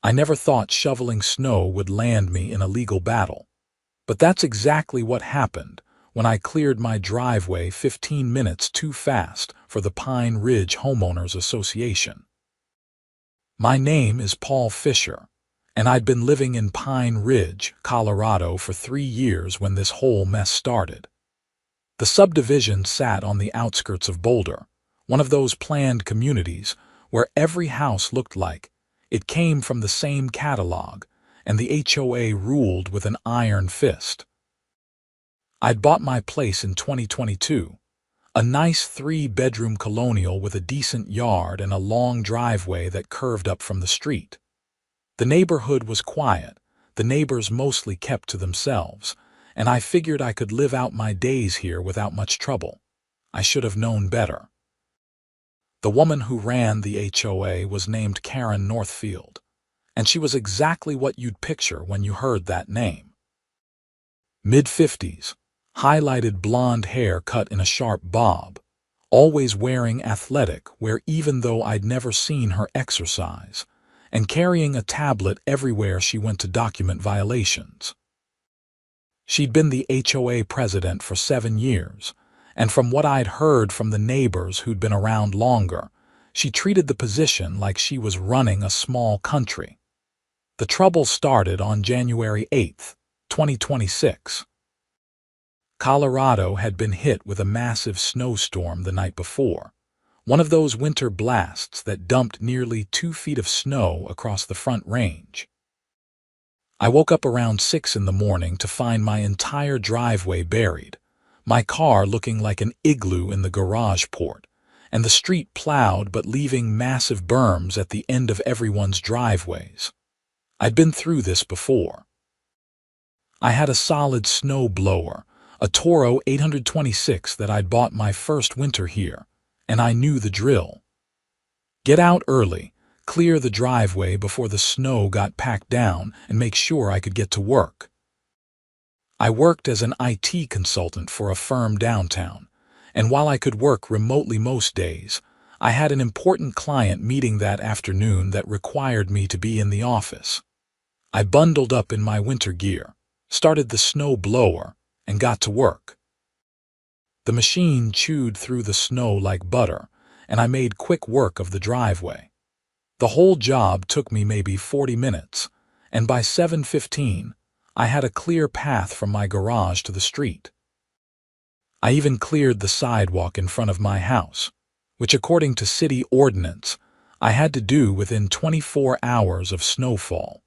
I never thought shoveling snow would land me in a legal battle. But that's exactly what happened when I cleared my driveway 15 minutes too fast for the Pine Ridge Homeowners Association. My name is Paul Fisher, and I'd been living in Pine Ridge, Colorado for 3 years when this whole mess started. The subdivision sat on the outskirts of Boulder, one of those planned communities where every house looked like it came from the same catalog, and the HOA ruled with an iron fist. I'd bought my place in 2022, a nice 3-bedroom colonial with a decent yard and a long driveway that curved up from the street. The neighborhood was quiet, the neighbors mostly kept to themselves, and I figured I could live out my days here without much trouble. I should have known better. The woman who ran the HOA was named Karen Northfield, and she was exactly what you'd picture when you heard that name. Mid-50s, highlighted blonde hair cut in a sharp bob, always wearing athletic wear even though I'd never seen her exercise, and carrying a tablet everywhere she went to document violations. She'd been the HOA president for 7 years, and from what I'd heard from the neighbors who'd been around longer, she treated the position like she was running a small country. The trouble started on January 8, 2026. Colorado had been hit with a massive snowstorm the night before, one of those winter blasts that dumped nearly 2 feet of snow across the Front Range. I woke up around 6 in the morning to find my entire driveway buried, my car looking like an igloo in the garage port, and the street plowed but leaving massive berms at the end of everyone's driveways. I'd been through this before. I had a solid snow blower, a Toro 826 that I'd bought my first winter here, and I knew the drill. Get out early, clear the driveway before the snow got packed down, and make sure I could get to work. I worked as an IT consultant for a firm downtown, and while I could work remotely most days, I had an important client meeting that afternoon that required me to be in the office. I bundled up in my winter gear, started the snow blower, and got to work. The machine chewed through the snow like butter, and I made quick work of the driveway. The whole job took me maybe 40 minutes, and by 7:15, I had a clear path from my garage to the street. I even cleared the sidewalk in front of my house, which according to city ordinance, I had to do within 24 hours of snowfall.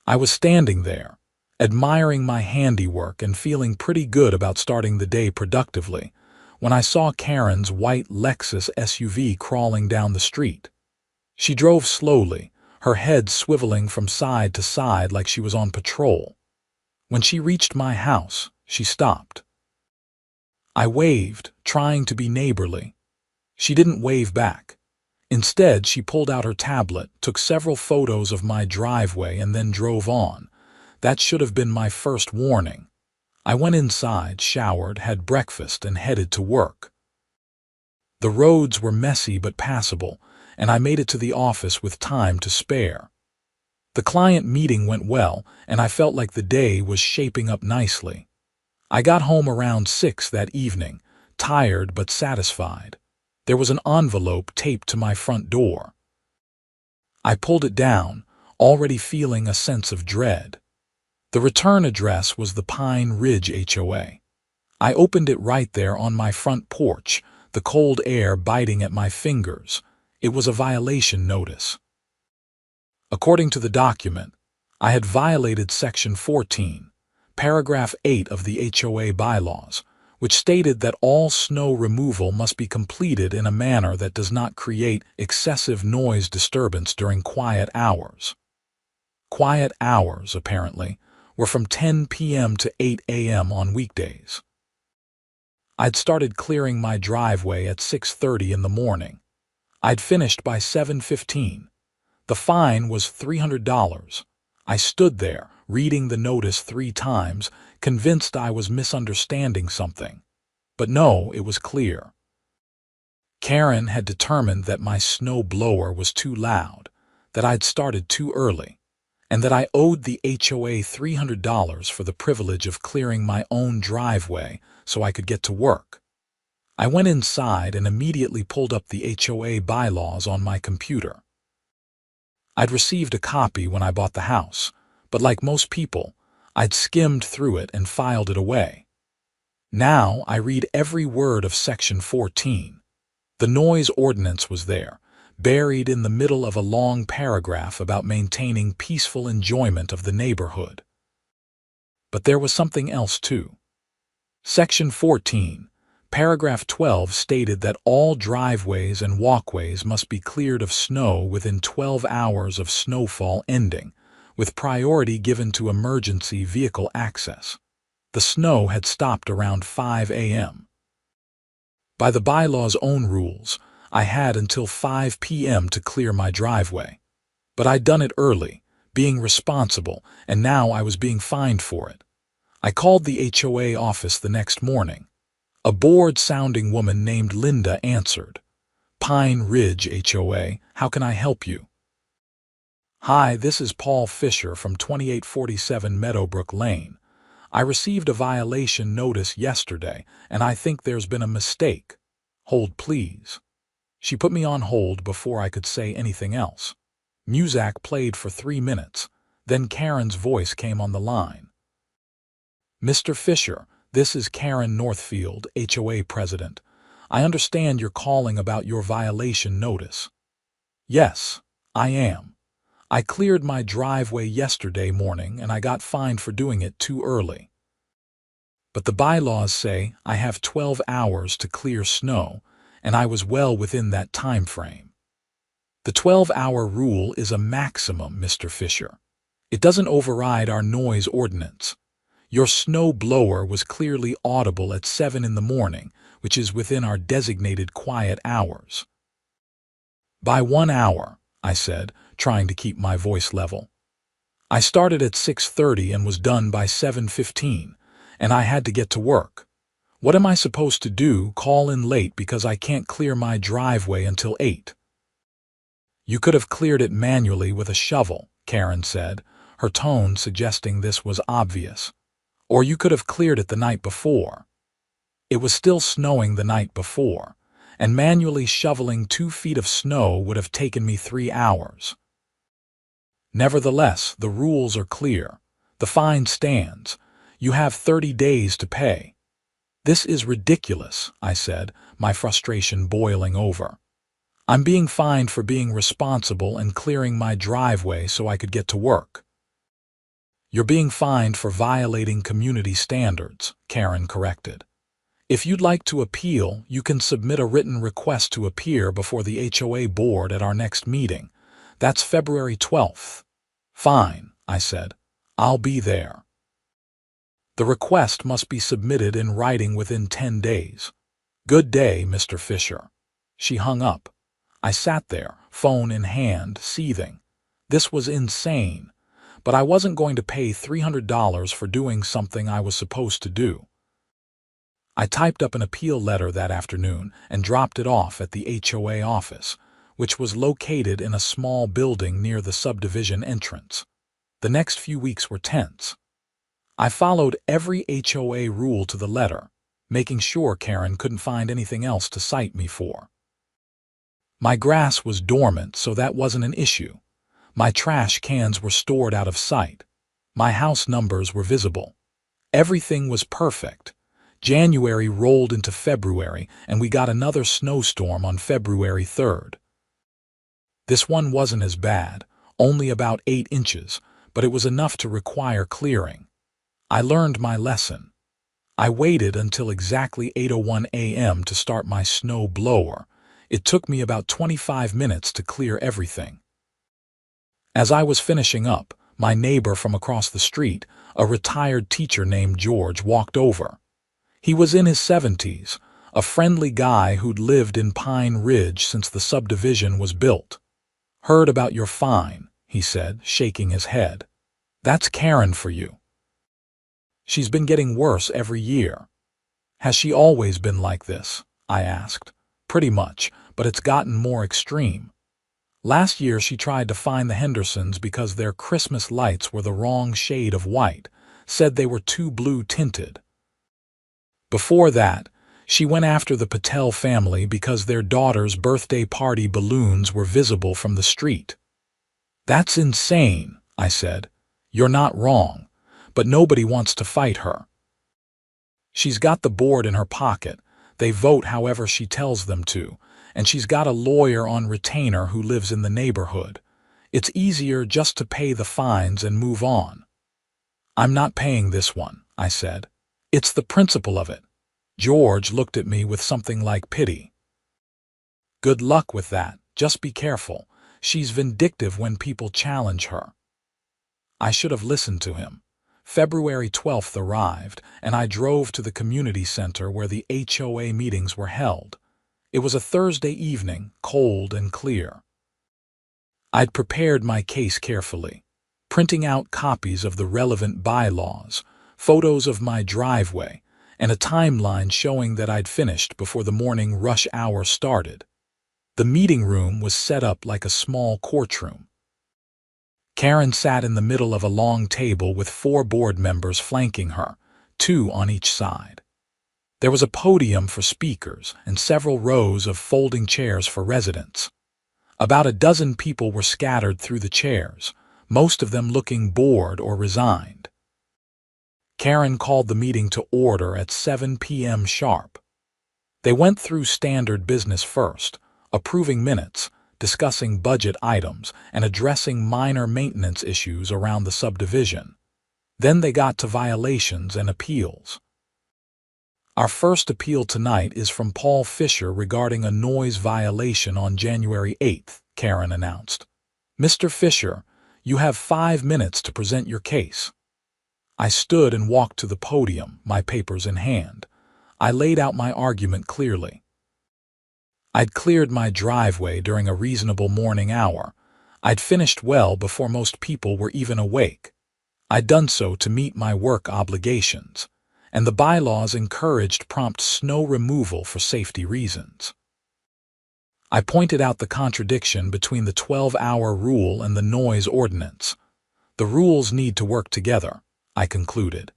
I was standing there, admiring my handiwork and feeling pretty good about starting the day productively, when I saw Karen's white Lexus SUV crawling down the street. She drove slowly, her head swiveling from side to side like she was on patrol. When she reached my house, she stopped. I waved, trying to be neighborly. She didn't wave back. Instead, she pulled out her tablet, took several photos of my driveway, and then drove on. That should have been my first warning. I went inside, showered, had breakfast, and headed to work. The roads were messy but passable, and I made it to the office with time to spare. The client meeting went well, and I felt like the day was shaping up nicely. I got home around 6 that evening, tired but satisfied. There was an envelope taped to my front door. I pulled it down, already feeling a sense of dread. The return address was the Pine Ridge HOA. I opened it right there on my front porch, the cold air biting at my fingers. It was a violation notice. According to the document, I had violated Section 14, Paragraph 8 of the HOA bylaws, which stated that all snow removal must be completed in a manner that does not create excessive noise disturbance during quiet hours. Quiet hours, apparently, were from 10 p.m. to 8 a.m. on weekdays. I'd started clearing my driveway at 6:30 in the morning. I'd finished by 7:15. The fine was $300. I stood there, reading the notice 3 times, convinced I was misunderstanding something. But no, it was clear. Karen had determined that my snow blower was too loud, that I'd started too early, and that I owed the HOA $300 for the privilege of clearing my own driveway so I could get to work. I went inside and immediately pulled up the HOA bylaws on my computer. I'd received a copy when I bought the house, but like most people, I'd skimmed through it and filed it away. Now I read every word of Section 14. The noise ordinance was there, buried in the middle of a long paragraph about maintaining peaceful enjoyment of the neighborhood. But there was something else too. Section 14, paragraph 12 stated that all driveways and walkways must be cleared of snow within 12 hours of snowfall ending, with priority given to emergency vehicle access. The snow had stopped around 5 a.m. By the bylaw's own rules, I had until 5 p.m. to clear my driveway. But I'd done it early, being responsible, and now I was being fined for it. I called the HOA office the next morning. A bored-sounding woman named Linda answered. "Pine Ridge HOA, how can I help you?" "Hi, this is Paul Fisher from 2847 Meadowbrook Lane. I received a violation notice yesterday, and I think there's been a mistake. Hold, please." She put me on hold before I could say anything else. Music played for 3 minutes, then Karen's voice came on the line. "Mr. Fisher, this is Karen Northfield, HOA president. I understand you're calling about your violation notice." "Yes, I am. I cleared my driveway yesterday morning and I got fined for doing it too early. But the bylaws say I have 12 hours to clear snow, and I was well within that time frame." "The 12-hour rule is a maximum, Mr. Fisher. It doesn't override our noise ordinance. Your snow blower was clearly audible at 7 in the morning, which is within our designated quiet hours." "By 1 hour," I said, trying to keep my voice level. "I started at 6:30 and was done by 7:15, and I had to get to work. What am I supposed to do, call in late because I can't clear my driveway until 8? "You could have cleared it manually with a shovel," Karen said, her tone suggesting this was obvious. "Or you could have cleared it the night before." It was still snowing the night before, and manually shoveling 2 feet of snow would have taken me 3 hours. "Nevertheless, the rules are clear. The fine stands. You have 30 days to pay." "This is ridiculous," I said, my frustration boiling over. "I'm being fined for being responsible and clearing my driveway so I could get to work." "You're being fined for violating community standards," Karen corrected. "If you'd like to appeal, you can submit a written request to appear before the HOA board at our next meeting. That's February 12th. "Fine," I said. "I'll be there." "The request must be submitted in writing within 10 days. "Good day, Mr. Fisher." She hung up. I sat there, phone in hand, seething. This was insane, but I wasn't going to pay $300 for doing something I was supposed to do. I typed up an appeal letter that afternoon and dropped it off at the HOA office, which was located in a small building near the subdivision entrance. The next few weeks were tense. I followed every HOA rule to the letter, making sure Karen couldn't find anything else to cite me for. My grass was dormant, so that wasn't an issue. My trash cans were stored out of sight. My house numbers were visible. Everything was perfect. January rolled into February, and we got another snowstorm on February 3rd. This one wasn't as bad, only about 8 inches, but it was enough to require clearing. I learned my lesson. I waited until exactly 8:01 a.m. to start my snow blower. It took me about 25 minutes to clear everything. As I was finishing up, my neighbor from across the street, a retired teacher named George, walked over. He was in his 70s, a friendly guy who'd lived in Pine Ridge since the subdivision was built. "Heard about your fine," he said, shaking his head. "That's Karen for you. She's been getting worse every year." "Has she always been like this?" I asked. "Pretty much, but it's gotten more extreme. Last year she tried to fine the Hendersons because their Christmas lights were the wrong shade of white, said they were too blue-tinted. Before that, she went after the Patel family because their daughter's birthday party balloons were visible from the street. That's insane, I said. You're not wrong, but nobody wants to fight her. She's got the board in her pocket. They vote however she tells them to, and she's got a lawyer on retainer who lives in the neighborhood. It's easier just to pay the fines and move on. I'm not paying this one, I said. It's the principle of it. George looked at me with something like pity. Good luck with that. Just be careful. She's vindictive when people challenge her. I should have listened to him. February 12th arrived, and I drove to the community center where the HOA meetings were held. It was a Thursday evening, cold and clear. I'd prepared my case carefully, printing out copies of the relevant bylaws, photos of my driveway, and a timeline showing that I'd finished before the morning rush hour started. The meeting room was set up like a small courtroom. Karen sat in the middle of a long table with 4 board members flanking her, 2 on each side. There was a podium for speakers and several rows of folding chairs for residents. About a dozen people were scattered through the chairs, most of them looking bored or resigned. Karen called the meeting to order at 7 p.m. sharp. They went through standard business first, approving minutes, discussing budget items, and addressing minor maintenance issues around the subdivision. Then they got to violations and appeals. Our first appeal tonight is from Paul Fisher regarding a noise violation on January 8th, Karen announced. Mr. Fisher, you have 5 minutes to present your case. I stood and walked to the podium, my papers in hand. I laid out my argument clearly. I'd cleared my driveway during a reasonable morning hour. I'd finished well before most people were even awake. I'd done so to meet my work obligations, and the bylaws encouraged prompt snow removal for safety reasons. I pointed out the contradiction between the 12-hour rule and the noise ordinance. The rules need to work together, I concluded.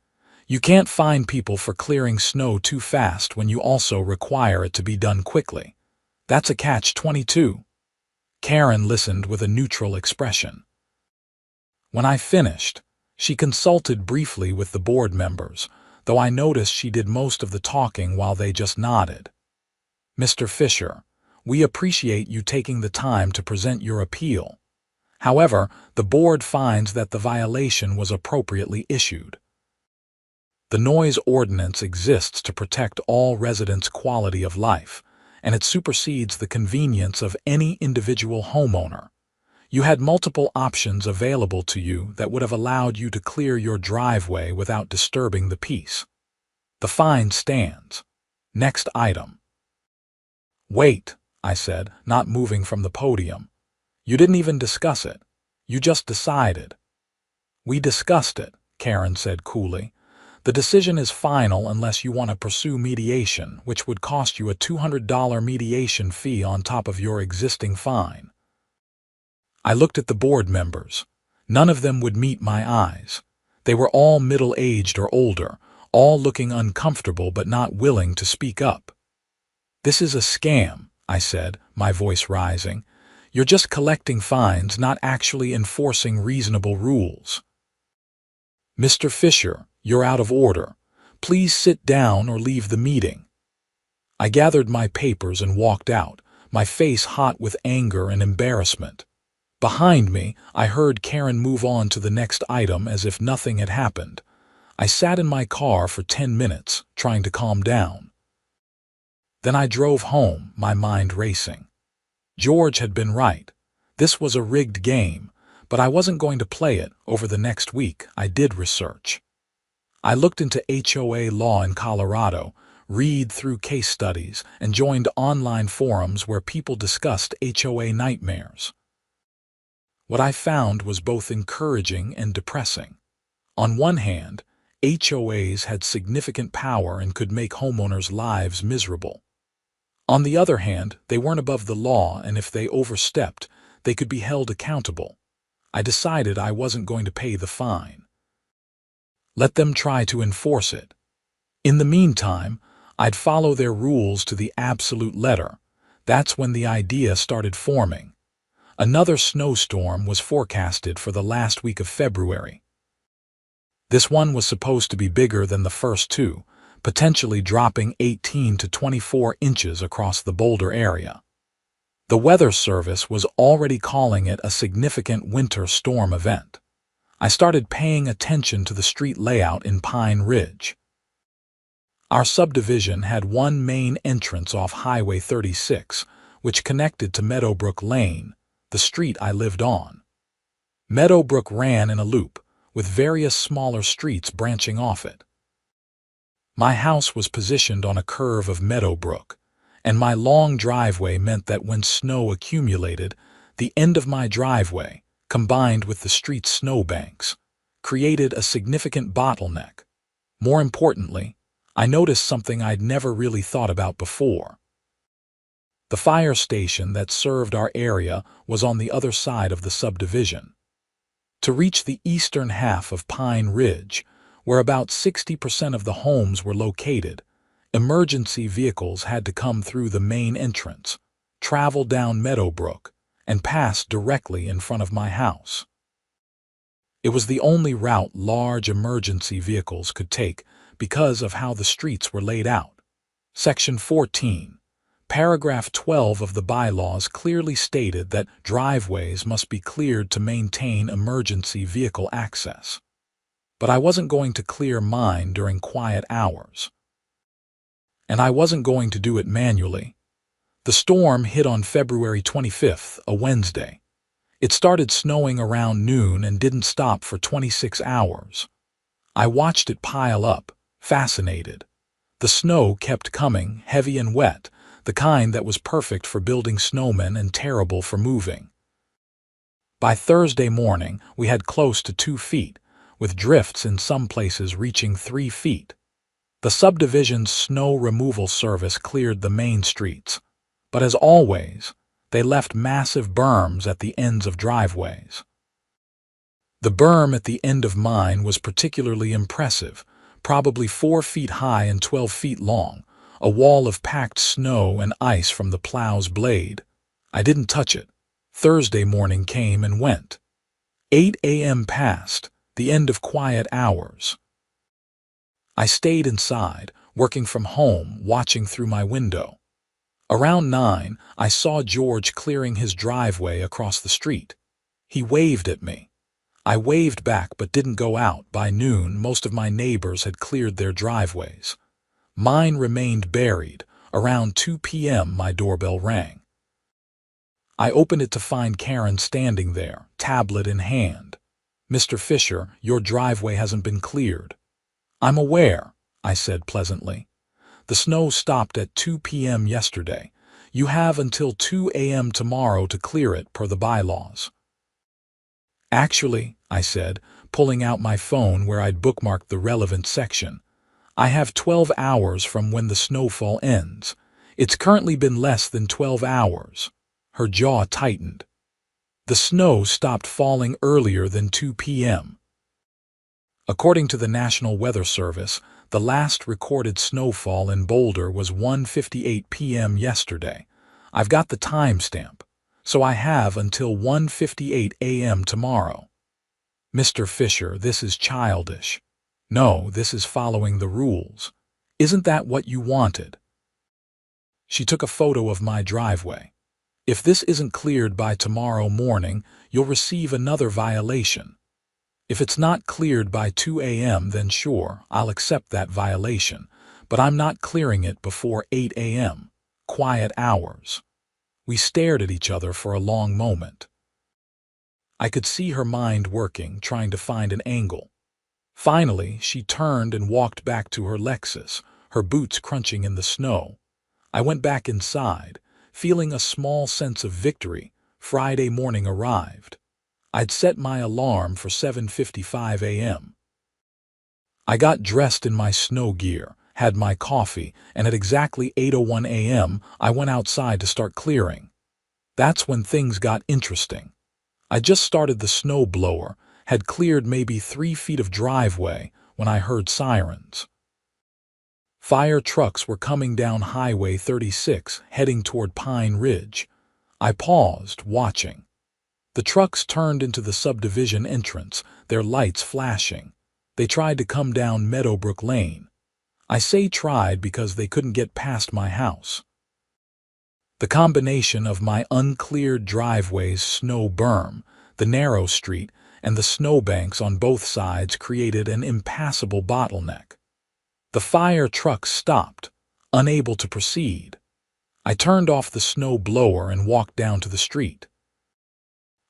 You can't fine people for clearing snow too fast when you also require it to be done quickly. That's a catch-22. Karen listened with a neutral expression. When I finished, she consulted briefly with the board members, though I noticed she did most of the talking while they just nodded. Mr. Fisher, we appreciate you taking the time to present your appeal. However, the board finds that the violation was appropriately issued. The noise ordinance exists to protect all residents' quality of life, and it supersedes the convenience of any individual homeowner. You had multiple options available to you that would have allowed you to clear your driveway without disturbing the peace. The fine stands. Next item. Wait, I said, not moving from the podium. You didn't even discuss it. You just decided. We discussed it, Karen said coolly. The decision is final unless you want to pursue mediation, which would cost you a $200 mediation fee on top of your existing fine. I looked at the board members. None of them would meet my eyes. They were all middle-aged or older, all looking uncomfortable but not willing to speak up. This is a scam, I said, my voice rising. You're just collecting fines, not actually enforcing reasonable rules. Mr. Fisher, you're out of order. Please sit down or leave the meeting. I gathered my papers and walked out, my face hot with anger and embarrassment. Behind me, I heard Karen move on to the next item as if nothing had happened. I sat in my car for 10 minutes, trying to calm down. Then I drove home, my mind racing. George had been right. This was a rigged game, but I wasn't going to play it. Over the next week, I did research. I looked into HOA law in Colorado, read through case studies, and joined online forums where people discussed HOA nightmares. What I found was both encouraging and depressing. On one hand, HOAs had significant power and could make homeowners' lives miserable. On the other hand, they weren't above the law, and if they overstepped, they could be held accountable. I decided I wasn't going to pay the fine. Let them try to enforce it. In the meantime, I'd follow their rules to the absolute letter. That's when the idea started forming. Another snowstorm was forecasted for the last week of February. This one was supposed to be bigger than the first two, potentially dropping 18 to 24 inches across the Boulder area. The Weather Service was already calling it a significant winter storm event. I started paying attention to the street layout in Pine Ridge. Our subdivision had one main entrance off Highway 36, which connected to Meadowbrook Lane, the street I lived on. Meadowbrook ran in a loop, with various smaller streets branching off it. My house was positioned on a curve of Meadowbrook, and my long driveway meant that when snow accumulated, the end of my driveway, combined with the street's snowbanks, created a significant bottleneck. More importantly, I noticed something I'd never really thought about before. The fire station that served our area was on the other side of the subdivision. To reach the eastern half of Pine Ridge, where about 60% of the homes were located, emergency vehicles had to come through the main entrance, travel down Meadowbrook, and pass directly in front of my house. It was the only route large emergency vehicles could take because of how the streets were laid out. Section 14, Paragraph 12 of the bylaws clearly stated that driveways must be cleared to maintain emergency vehicle access. But I wasn't going to clear mine during quiet hours. And I wasn't going to do it manually. The storm hit on February 25th, a Wednesday. It started snowing around noon and didn't stop for 26 hours. I watched it pile up, fascinated. The snow kept coming, heavy and wet, the kind that was perfect for building snowmen and terrible for moving. By Thursday morning, we had close to 2 feet, with drifts in some places reaching 3 feet. The subdivision's snow removal service cleared the main streets, but as always, they left massive berms at the ends of driveways. The berm at the end of mine was particularly impressive, probably 4 feet high and 12 feet long, a wall of packed snow and ice from the plow's blade. I didn't touch it. Thursday morning came and went. 8 a.m. passed, the end of quiet hours. I stayed inside, working from home, watching through my window. Around 9, I saw George clearing his driveway across the street. He waved at me. I waved back but didn't go out. By noon, most of my neighbors had cleared their driveways. Mine remained buried. Around 2 p.m. my doorbell rang. I opened it to find Karen standing there, tablet in hand. "Mr. Fisher, your driveway hasn't been cleared." "I'm aware," I said pleasantly. "The snow stopped at 2 p.m. yesterday. You have until 2 a.m. tomorrow to clear it per the bylaws." "Actually," I said, pulling out my phone where I'd bookmarked the relevant section, "I have 12 hours from when the snowfall ends. It's currently been less than 12 hours. Her jaw tightened. "The snow stopped falling earlier than 2 p.m. According to the National Weather Service, the last recorded snowfall in Boulder was 1:58 p.m. yesterday. I've got the timestamp, so I have until 1:58 a.m. tomorrow." "Mr. Fisher, this is childish." "No, this is following the rules. Isn't that what you wanted?" She took a photo of my driveway. "If this isn't cleared by tomorrow morning, you'll receive another violation. If it's not cleared by 2 a.m., then sure, I'll accept that violation, but I'm not clearing it before 8 a.m., quiet hours." We stared at each other for a long moment. I could see her mind working, trying to find an angle. Finally, she turned and walked back to her Lexus, her boots crunching in the snow. I went back inside, feeling a small sense of victory. Friday morning arrived. I'd set my alarm for 7:55 a.m. I got dressed in my snow gear, had my coffee, and at exactly 8:01 a.m. I went outside to start clearing. That's when things got interesting. I just started the snow blower, had cleared maybe 3 feet of driveway when I heard sirens. Fire trucks were coming down Highway 36, heading toward Pine Ridge. I paused, watching. The trucks turned into the subdivision entrance, their lights flashing. They tried to come down Meadowbrook Lane. I say tried because they couldn't get past my house. The combination of my uncleared driveway's snow berm, the narrow street, and the snowbanks on both sides created an impassable bottleneck. The fire trucks stopped, unable to proceed. I turned off the snow blower and walked down to the street.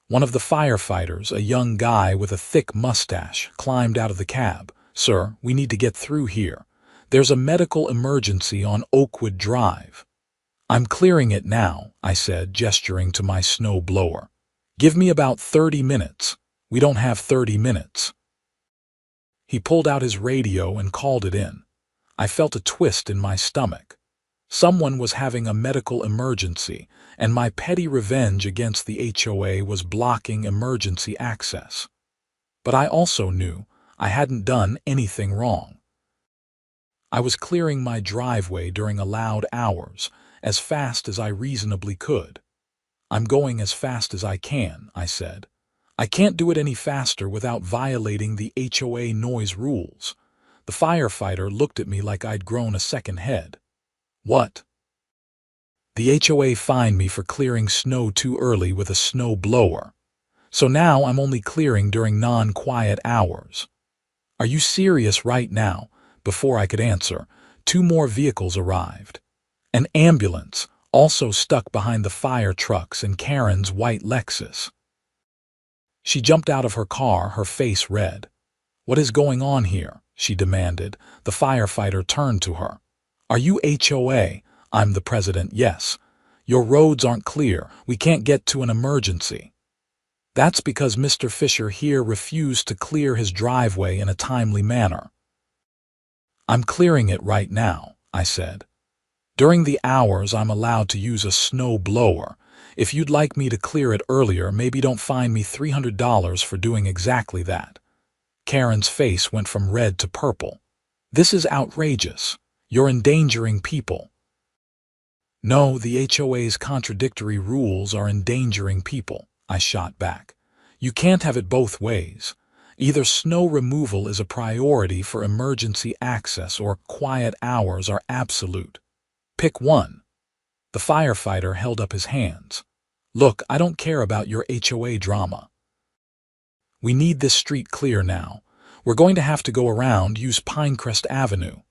One of the firefighters, a young guy with a thick mustache, climbed out of the cab. "Sir, we need to get through here. There's a medical emergency on Oakwood Drive." "I'm clearing it now," I said, gesturing to my snow blower. "Give me about 30 minutes. We don't have 30 minutes. He pulled out his radio and called it in. I felt a twist in my stomach. Someone was having a medical emergency, and my petty revenge against the HOA was blocking emergency access. But I also knew I hadn't done anything wrong. I was clearing my driveway during allowed hours, as fast as I reasonably could. "I'm going as fast as I can," I said. "I can't do it any faster without violating the HOA noise rules." The firefighter looked at me like I'd grown a second head. "What?" "The HOA fined me for clearing snow too early with a snow blower. So now I'm only clearing during non-quiet hours." "Are you serious right now?" Before I could answer, 2 more vehicles arrived. An ambulance, also stuck behind the fire trucks, and Karen's white Lexus. She jumped out of her car, her face red. "What is going on here?" she demanded. The firefighter turned to her. "Are you HOA?" "I'm the president, yes." "Your roads aren't clear. We can't get to an emergency." "That's because Mr. Fisher here refused to clear his driveway in a timely manner." "I'm clearing it right now," I said. "During the hours I'm allowed to use a snow blower. If you'd like me to clear it earlier, maybe don't fine me $300 for doing exactly that." Karen's face went from red to purple. "This is outrageous. You're endangering people." "No, the HOA's contradictory rules are endangering people," I shot back. "You can't have it both ways. Either snow removal is a priority for emergency access or quiet hours are absolute. Pick one." The firefighter held up his hands. "Look, I don't care about your HOA drama. We need this street clear now. We're going to have to go around, use Pinecrest Avenue."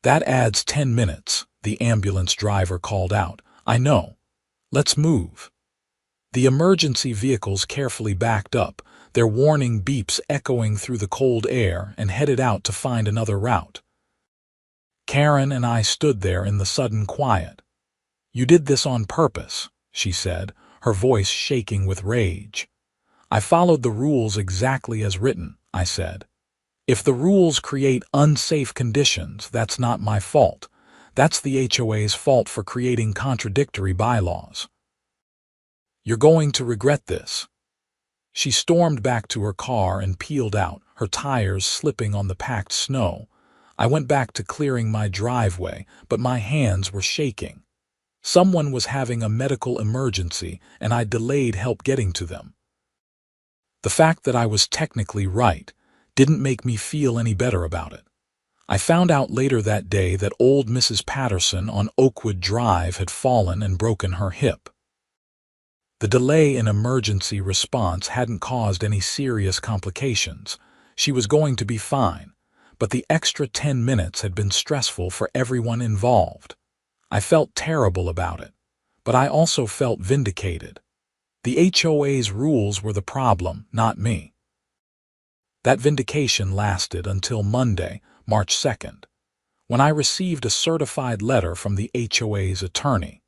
"That adds 10 minutes, the ambulance driver called out. "I know. Let's move." The emergency vehicles carefully backed up, their warning beeps echoing through the cold air, and headed out to find another route. Karen and I stood there in the sudden quiet. "You did this on purpose," she said, her voice shaking with rage. "I followed the rules exactly as written," I said. "If the rules create unsafe conditions, that's not my fault. That's the HOA's fault for creating contradictory bylaws. You're going to regret this." She stormed back to her car and peeled out, her tires slipping on the packed snow. I went back to clearing my driveway, but my hands were shaking. Someone was having a medical emergency, and I delayed help getting to them. The fact that I was technically right didn't make me feel any better about it. I found out later that day that old Mrs. Patterson on Oakwood Drive had fallen and broken her hip. The delay in emergency response hadn't caused any serious complications. She was going to be fine, but the extra 10 minutes had been stressful for everyone involved. I felt terrible about it, but I also felt vindicated. The HOA's rules were the problem, not me. That vindication lasted until Monday, March 2nd, when I received a certified letter from the HOA's attorney.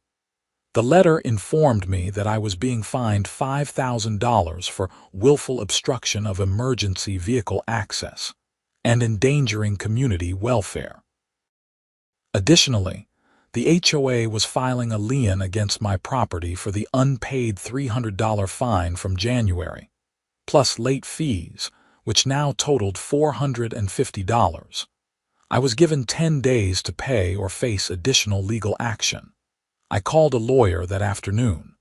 The letter informed me that I was being fined $5,000 for willful obstruction of emergency vehicle access and endangering community welfare. Additionally, The HOA was filing a lien against my property for the unpaid $300 fine from January, plus late fees, which now totaled $450. I was given 10 days to pay or face additional legal action. I called a lawyer that afternoon.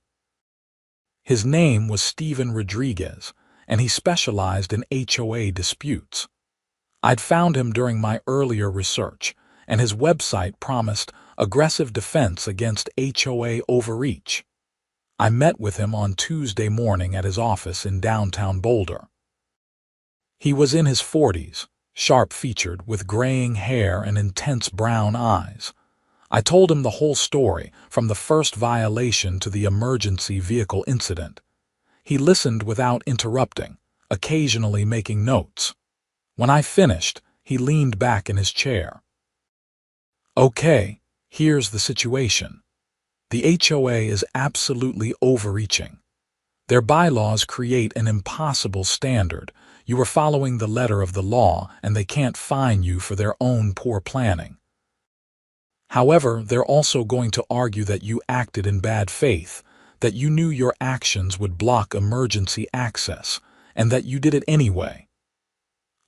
His name was Steven Rodriguez, and he specialized in HOA disputes. I'd found him during my earlier research, and his website promised aggressive defense against HOA overreach. I met with him on Tuesday morning at his office in downtown Boulder. He was in his 40s, sharp-featured, with graying hair and intense brown eyes. I told him the whole story, from the first violation to the emergency vehicle incident. He listened without interrupting, occasionally making notes. When I finished, he leaned back in his chair. "Okay, here's the situation. The HOA is absolutely overreaching. Their bylaws create an impossible standard. You are following the letter of the law, and they can't fine you for their own poor planning. However, they're also going to argue that you acted in bad faith, that you knew your actions would block emergency access, and that you did it anyway."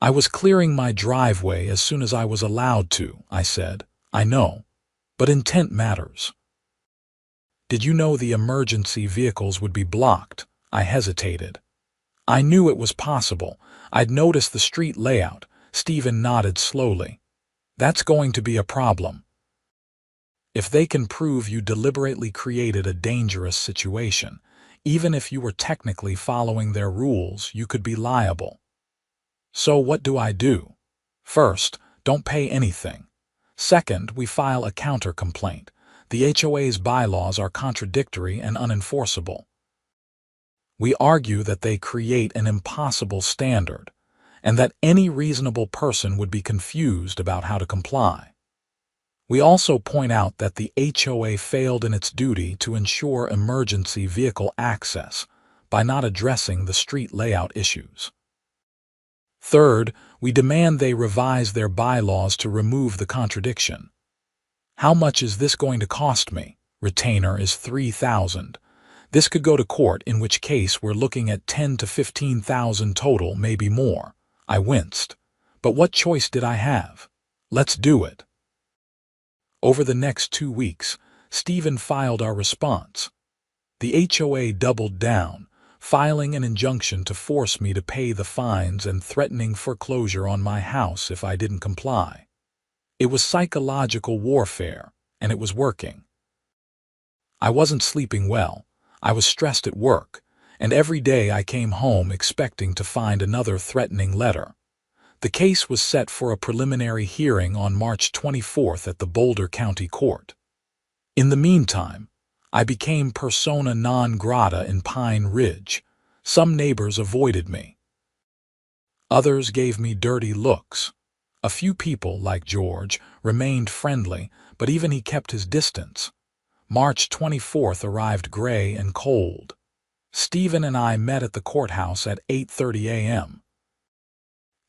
"I was clearing my driveway as soon as I was allowed to," I said. "I know, but intent matters." "Did you know the emergency vehicles would be blocked?" I hesitated. "I knew it was possible. I'd noticed the street layout." Steven nodded slowly. "That's going to be a problem. If they can prove you deliberately created a dangerous situation, even if you were technically following their rules, you could be liable." "So what do I do?" "First, don't pay anything. Second, we file a counter-complaint. The HOA's bylaws are contradictory and unenforceable. We argue that they create an impossible standard, and that any reasonable person would be confused about how to comply. We also point out that the HOA failed in its duty to ensure emergency vehicle access by not addressing the street layout issues. Third, we demand they revise their bylaws to remove the contradiction." "How much is this going to cost me?" "Retainer is $3,000. This could go to court, in which case we're looking at $10,000 to $15,000 total, maybe more." I winced. But what choice did I have? "Let's do it." Over the next 2 weeks, Steven filed our response. The HOA doubled down, filing an injunction to force me to pay the fines and threatening foreclosure on my house if I didn't comply. It was psychological warfare, and it was working. I wasn't sleeping well. I was stressed at work, and every day I came home expecting to find another threatening letter. The case was set for a preliminary hearing on March 24th at the Boulder County Court. In the meantime, I became persona non grata in Pine Ridge. Some neighbors avoided me. Others gave me dirty looks. A few people, like George, remained friendly, but even he kept his distance. March 24th arrived gray and cold. Steven and I met at the courthouse at 8:30 a.m.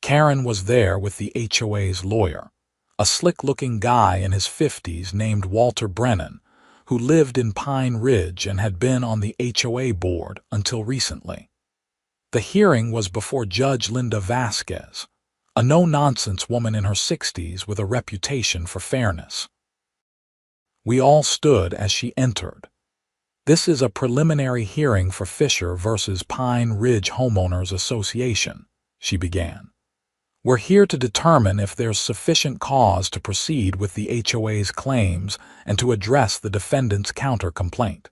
Karen was there with the HOA's lawyer, a slick-looking guy in his 50s named Walter Brennan, who lived in Pine Ridge and had been on the HOA board until recently. The hearing was before Judge Linda Vasquez, a no-nonsense woman in her 60s with a reputation for fairness. We all stood as she entered. "This is a preliminary hearing for Fisher versus Pine Ridge Homeowners Association," she began. "We're here to determine if there's sufficient cause to proceed with the HOA's claims and to address the defendant's counter-complaint."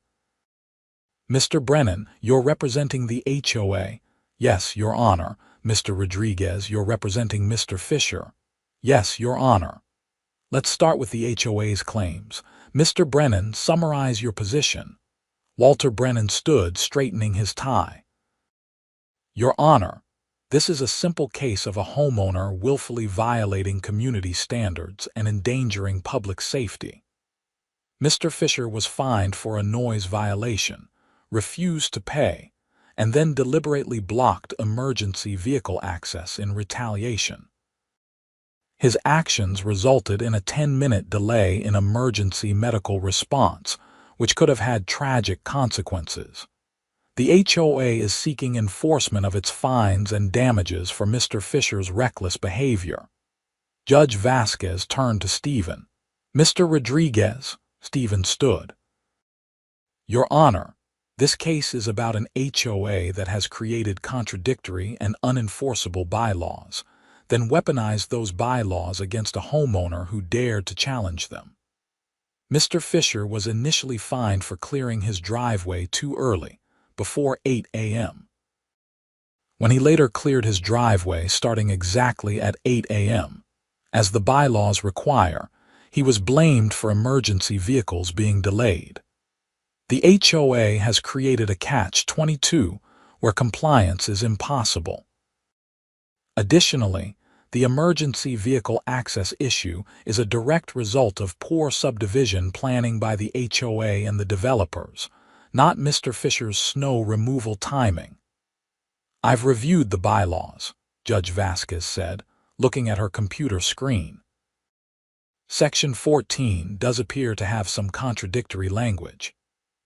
"Mr. Brennan, you're representing the HOA?" "Yes, Your Honor." "Mr. Rodriguez, you're representing Mr. Fisher?" "Yes, Your Honor." "Let's start with the HOA's claims. Mr. Brennan, summarize your position." Walter Brennan stood, straightening his tie. "Your Honor, this is a simple case of a homeowner willfully violating community standards and endangering public safety. Mr. Fisher was fined for a noise violation, refused to pay, and then deliberately blocked emergency vehicle access in retaliation. His actions resulted in a 10-minute delay in emergency medical response, which could have had tragic consequences. The HOA is seeking enforcement of its fines and damages for Mr. Fisher's reckless behavior. Judge Vasquez turned to Stephen. Mr. Rodriguez, Stephen stood. Your Honor, this case is about an HOA that has created contradictory and unenforceable bylaws, then weaponized those bylaws against a homeowner who dared to challenge them. Mr. Fisher was initially fined for clearing his driveway too early, before 8 a.m. When he later cleared his driveway starting exactly at 8 a.m., as the bylaws require, he was blamed for emergency vehicles being delayed. The HOA has created a catch-22 where compliance is impossible. Additionally, the emergency vehicle access issue is a direct result of poor subdivision planning by the HOA and the developers, not Mr. Fisher's snow removal timing. I've reviewed the bylaws, Judge Vasquez said, looking at her computer screen. Section 14 does appear to have some contradictory language.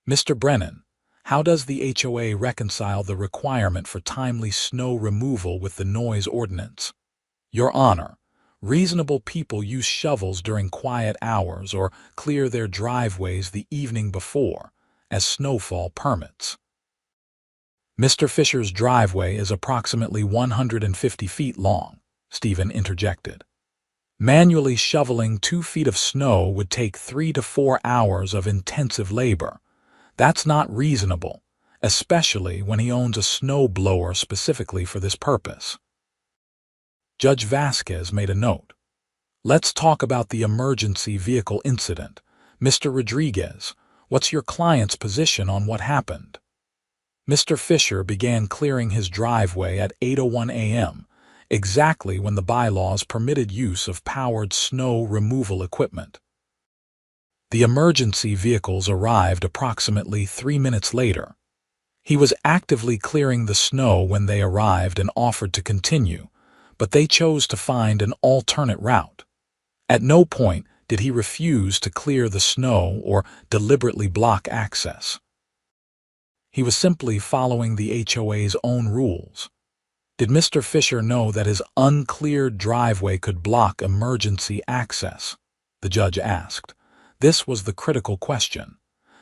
Mr. Brennan, how does the HOA reconcile the requirement for timely snow removal with the noise ordinance? Your Honor, reasonable people use shovels during quiet hours or clear their driveways the evening before, as snowfall permits. Mr. Fisher's driveway is approximately 150 feet long, Stephen interjected. Manually shoveling 2 feet of snow would take 3 to 4 hours of intensive labor. That's not reasonable, especially when he owns a snow blower specifically for this purpose. Judge Vasquez made a note. Let's talk about the emergency vehicle incident. Mr. Rodriguez, what's your client's position on what happened? Mr. Fisher began clearing his driveway at 8:01 a.m., exactly when the bylaws permitted use of powered snow removal equipment. The emergency vehicles arrived approximately 3 minutes later. He was actively clearing the snow when they arrived and offered to continue, but they chose to find an alternate route. At no point did he refuse to clear the snow or deliberately block access. He was simply following the HOA's own rules. Did Mr. Fisher know that his uncleared driveway could block emergency access? The judge asked. This was the critical question.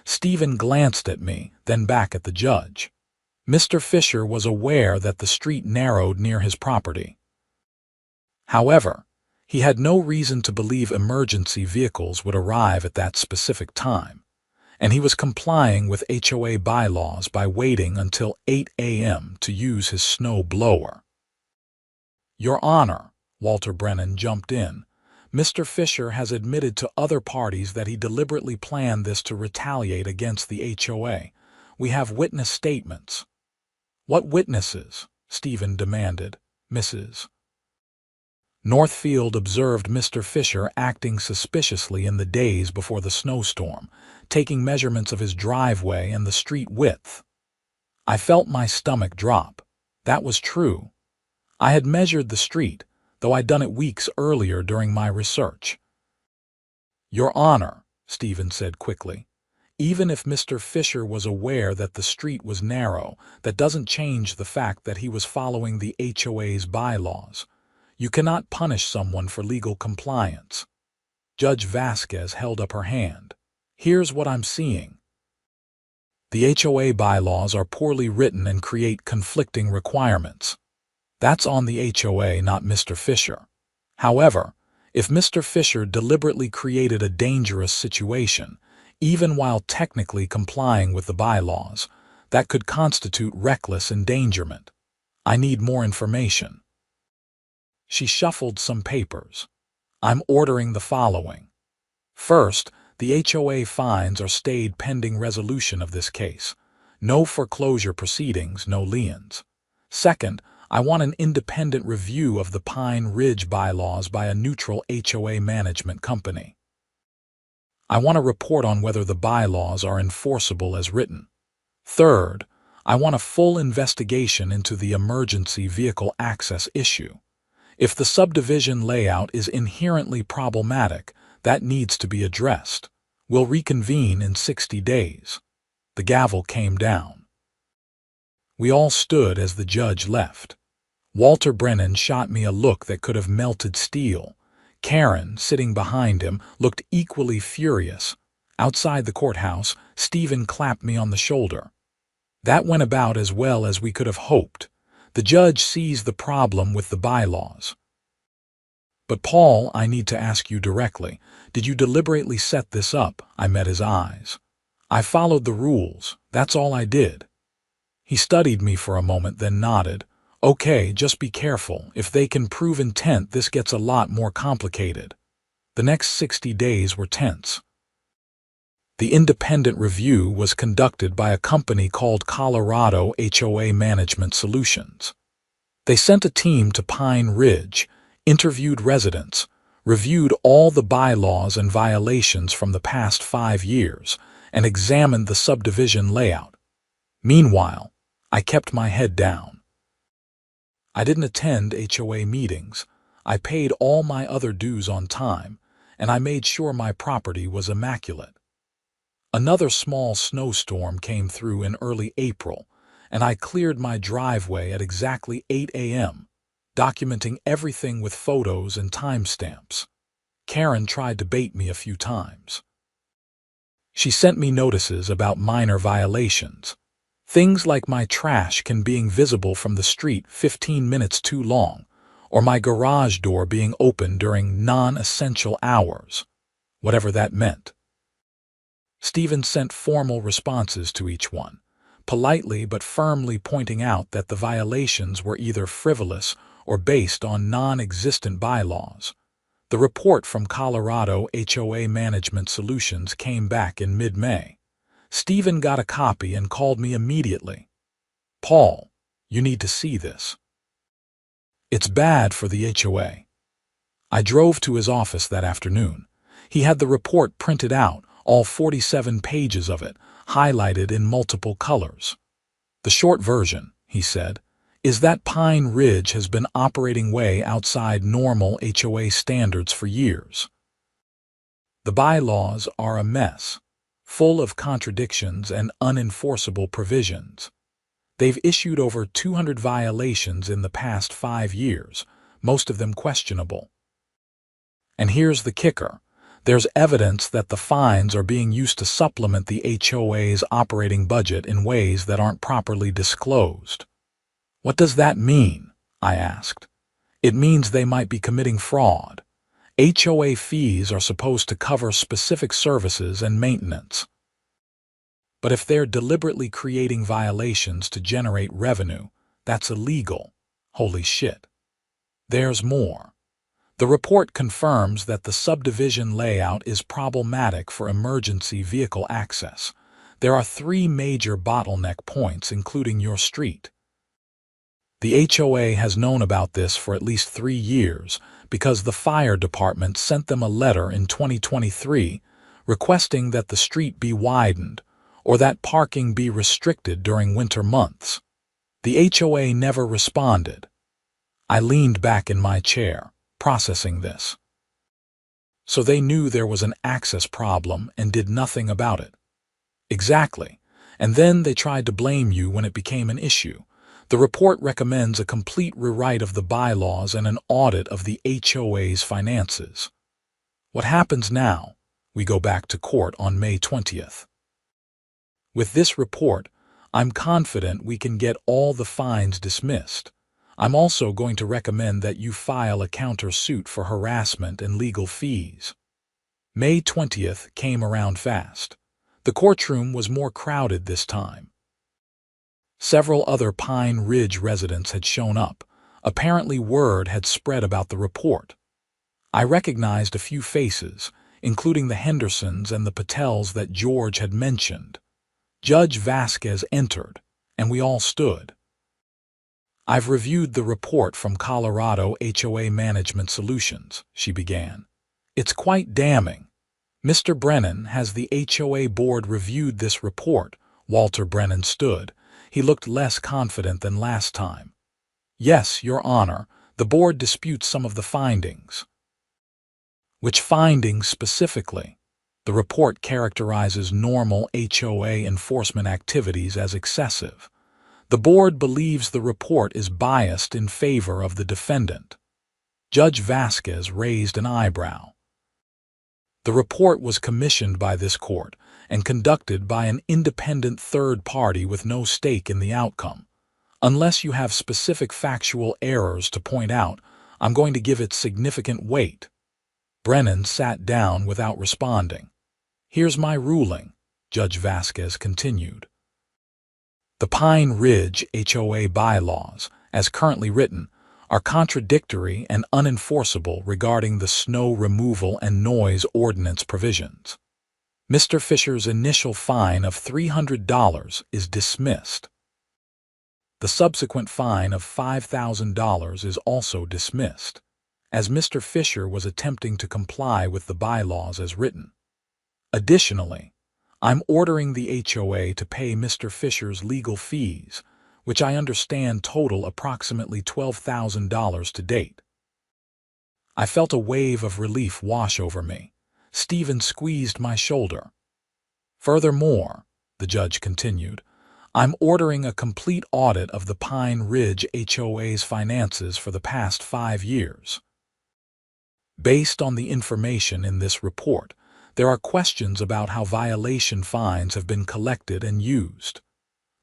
Stephen glanced at me, then back at the judge. Mr. Fisher was aware that the street narrowed near his property. However, he had no reason to believe emergency vehicles would arrive at that specific time, and he was complying with HOA bylaws by waiting until 8 a.m. to use his snow blower. Your Honor, Walter Brennan jumped in, Mr. Fisher has admitted to other parties that he deliberately planned this to retaliate against the HOA. We have witness statements. What witnesses? Stephen demanded. Mrs. Northfield observed Mr. Fisher acting suspiciously in the days before the snowstorm, taking measurements of his driveway and the street width. I felt my stomach drop. That was true. I had measured the street, though I'd done it weeks earlier during my research. Your Honor, Stephen said quickly, even if Mr. Fisher was aware that the street was narrow, that doesn't change the fact that he was following the HOA's bylaws. You cannot punish someone for legal compliance. Judge Vasquez held up her hand. Here's what I'm seeing. The HOA bylaws are poorly written and create conflicting requirements. That's on the HOA, not Mr. Fisher. However, if Mr. Fisher deliberately created a dangerous situation, even while technically complying with the bylaws, that could constitute reckless endangerment. I need more information. She shuffled some papers. I'm ordering the following. First, the HOA fines are stayed pending resolution of this case. No foreclosure proceedings, no liens. Second, I want an independent review of the Pine Ridge bylaws by a neutral HOA management company. I want a report on whether the bylaws are enforceable as written. Third, I want a full investigation into the emergency vehicle access issue. If the subdivision layout is inherently problematic, that needs to be addressed. We'll reconvene in 60 days. The gavel came down. We all stood as the judge left. Walter Brennan shot me a look that could have melted steel. Karen, sitting behind him, looked equally furious. Outside the courthouse, Stephen clapped me on the shoulder. That went about as well as we could have hoped. The judge sees the problem with the bylaws. But Paul, I need to ask you directly, did you deliberately set this up? I met his eyes. I followed the rules. That's all I did. He studied me for a moment, then nodded. Okay, just be careful. If they can prove intent, this gets a lot more complicated. The next 60 days were tense. The independent review was conducted by a company called Colorado HOA Management Solutions. They sent a team to Pine Ridge, interviewed residents, reviewed all the bylaws and violations from the past 5 years, and examined the subdivision layout. Meanwhile, I kept my head down. I didn't attend HOA meetings. I paid all my other dues on time, and I made sure my property was immaculate. Another small snowstorm came through in early April, and I cleared my driveway at exactly 8 a.m., documenting everything with photos and timestamps. Karen tried to bait me a few times. She sent me notices about minor violations. Things like my trash can being visible from the street 15 minutes too long, or my garage door being open during non-essential hours, whatever that meant. Stephen sent formal responses to each one, politely but firmly pointing out that the violations were either frivolous or based on non-existent bylaws. The report from Colorado HOA Management Solutions came back in mid-May. Stephen got a copy and called me immediately. Paul, you need to see this. It's bad for the HOA. I drove to his office that afternoon. He had the report printed out, all 47 pages of it, highlighted in multiple colors. The short version, he said, is that Pine Ridge has been operating way outside normal HOA standards for years. The bylaws are a mess, full of contradictions and unenforceable provisions. They've issued over 200 violations in the past 5 years, most of them questionable. And here's the kicker. There's evidence that the fines are being used to supplement the HOA's operating budget in ways that aren't properly disclosed. What does that mean? I asked. It means they might be committing fraud. HOA fees are supposed to cover specific services and maintenance. But if they're deliberately creating violations to generate revenue, that's illegal. Holy shit. There's more. The report confirms that the subdivision layout is problematic for emergency vehicle access. There are 3 major bottleneck points, including your street. The HOA has known about this for at least 3 years because the fire department sent them a letter in 2023 requesting that the street be widened or that parking be restricted during winter months. The HOA never responded. I leaned back in my chair, processing this. So they knew there was an access problem and did nothing about it. Exactly. And then they tried to blame you when it became an issue. The report recommends a complete rewrite of the bylaws and an audit of the HOA's finances. What happens now? We go back to court on May 20th. With this report, I'm confident we can get all the fines dismissed. I'm also going to recommend that you file a counter-suit for harassment and legal fees. May 20th came around fast. The courtroom was more crowded this time. Several other Pine Ridge residents had shown up. Apparently word had spread about the report. I recognized a few faces, including the Hendersons and the Patels that George had mentioned. Judge Vasquez entered, and we all stood. I've reviewed the report from Colorado HOA Management Solutions, she began. It's quite damning. Mr. Brennan, has the HOA board reviewed this report? Walter Brennan stood. He looked less confident than last time. Yes, Your Honor, The board disputes some of the findings. Which findings specifically? The report characterizes normal HOA enforcement activities as excessive. The board believes the report is biased in favor of the defendant. Judge Vasquez raised an eyebrow. The report was commissioned by this court and conducted by an independent third party with no stake in the outcome. Unless you have specific factual errors to point out, I'm going to give it significant weight. Brennan sat down without responding. Here's my ruling, Judge Vasquez continued. The Pine Ridge HOA bylaws, as currently written, are contradictory and unenforceable regarding the snow removal and noise ordinance provisions. Mr. Fisher's initial fine of $300 is dismissed. The subsequent fine of $5,000 is also dismissed, as Mr. Fisher was attempting to comply with the bylaws as written. Additionally, I'm ordering the HOA to pay Mr. Fisher's legal fees, which I understand total approximately $12,000 to date. I felt a wave of relief wash over me. Stephen squeezed my shoulder. Furthermore, the judge continued, I'm ordering a complete audit of the Pine Ridge HOA's finances for the past 5 years. Based on the information in this report, there are questions about how violation fines have been collected and used.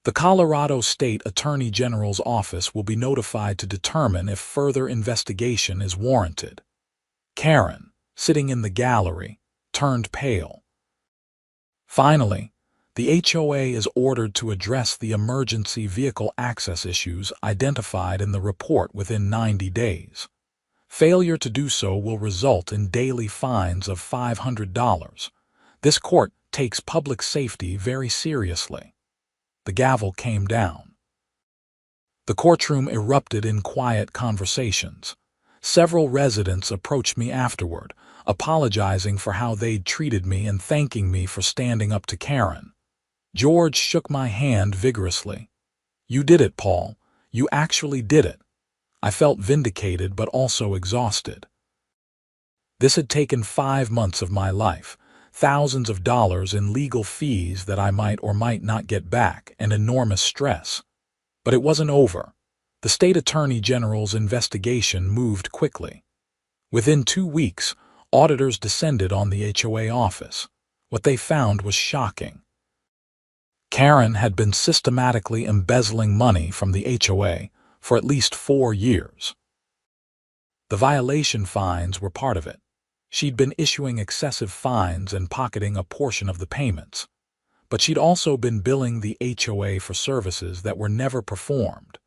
The Colorado State Attorney General's office will be notified to determine if further investigation is warranted. Karen, sitting in the gallery, turned pale. Finally, the HOA is ordered to address the emergency vehicle access issues identified in the report within 90 days. Failure to do so will result in daily fines of $500. This court takes public safety very seriously. The gavel came down. The courtroom erupted in quiet conversations. Several residents approached me afterward, apologizing for how they'd treated me and thanking me for standing up to Karen. George shook my hand vigorously. You did it, Paul. You actually did it. I felt vindicated but also exhausted. This had taken 5 months of my life, thousands of dollars in legal fees that I might or might not get back, and enormous stress. But it wasn't over. The state attorney general's investigation moved quickly. Within 2 weeks, auditors descended on the HOA office. What they found was shocking. Karen had been systematically embezzling money from the HOA for at least 4 years. The violation fines were part of it. She'd been issuing excessive fines and pocketing a portion of the payments. But she'd also been billing the HOA for services that were never performed,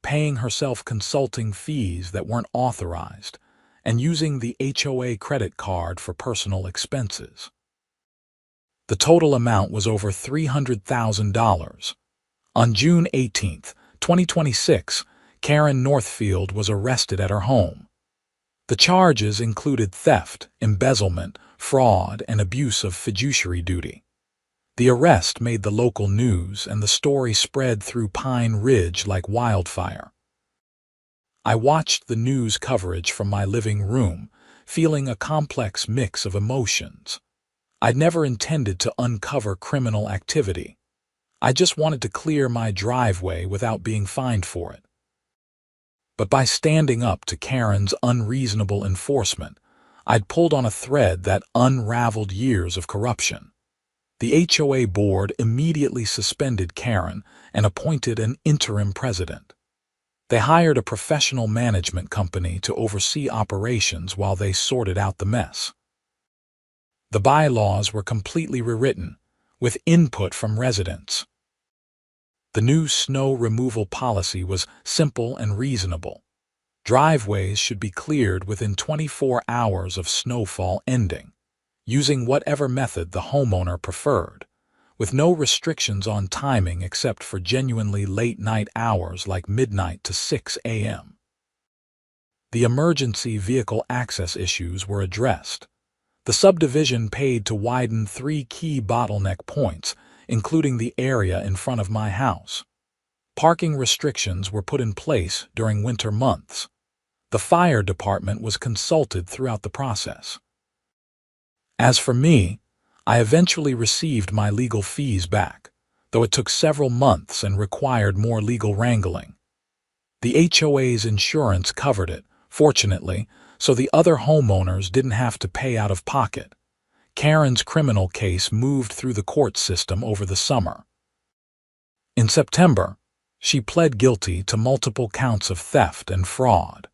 paying herself consulting fees that weren't authorized, and using the HOA credit card for personal expenses. The total amount was over $300,000. On June 18, 2026, Karen Northfield was arrested at her home. The charges included theft, embezzlement, fraud, and abuse of fiduciary duty. The arrest made the local news, and the story spread through Pine Ridge like wildfire. I watched the news coverage from my living room, feeling a complex mix of emotions. I'd never intended to uncover criminal activity. I just wanted to clear my driveway without being fined for it. But by standing up to Karen's unreasonable enforcement, I'd pulled on a thread that unraveled years of corruption. The HOA board immediately suspended Karen and appointed an interim president. They hired a professional management company to oversee operations while they sorted out the mess. The bylaws were completely rewritten, with input from residents. The new snow removal policy was simple and reasonable. Driveways should be cleared within 24 hours of snowfall ending, using whatever method the homeowner preferred, with no restrictions on timing except for genuinely late-night hours like midnight to 6 a.m. The emergency vehicle access issues were addressed. The subdivision paid to widen 3 key bottleneck points, including the area in front of my house. Parking restrictions were put in place during winter months. The fire department was consulted throughout the process. As for me, I eventually received my legal fees back, though it took several months and required more legal wrangling. The HOA's insurance covered it, fortunately, so the other homeowners didn't have to pay out of pocket. Karen's criminal case moved through the court system over the summer. In September, she pled guilty to multiple counts of theft and fraud.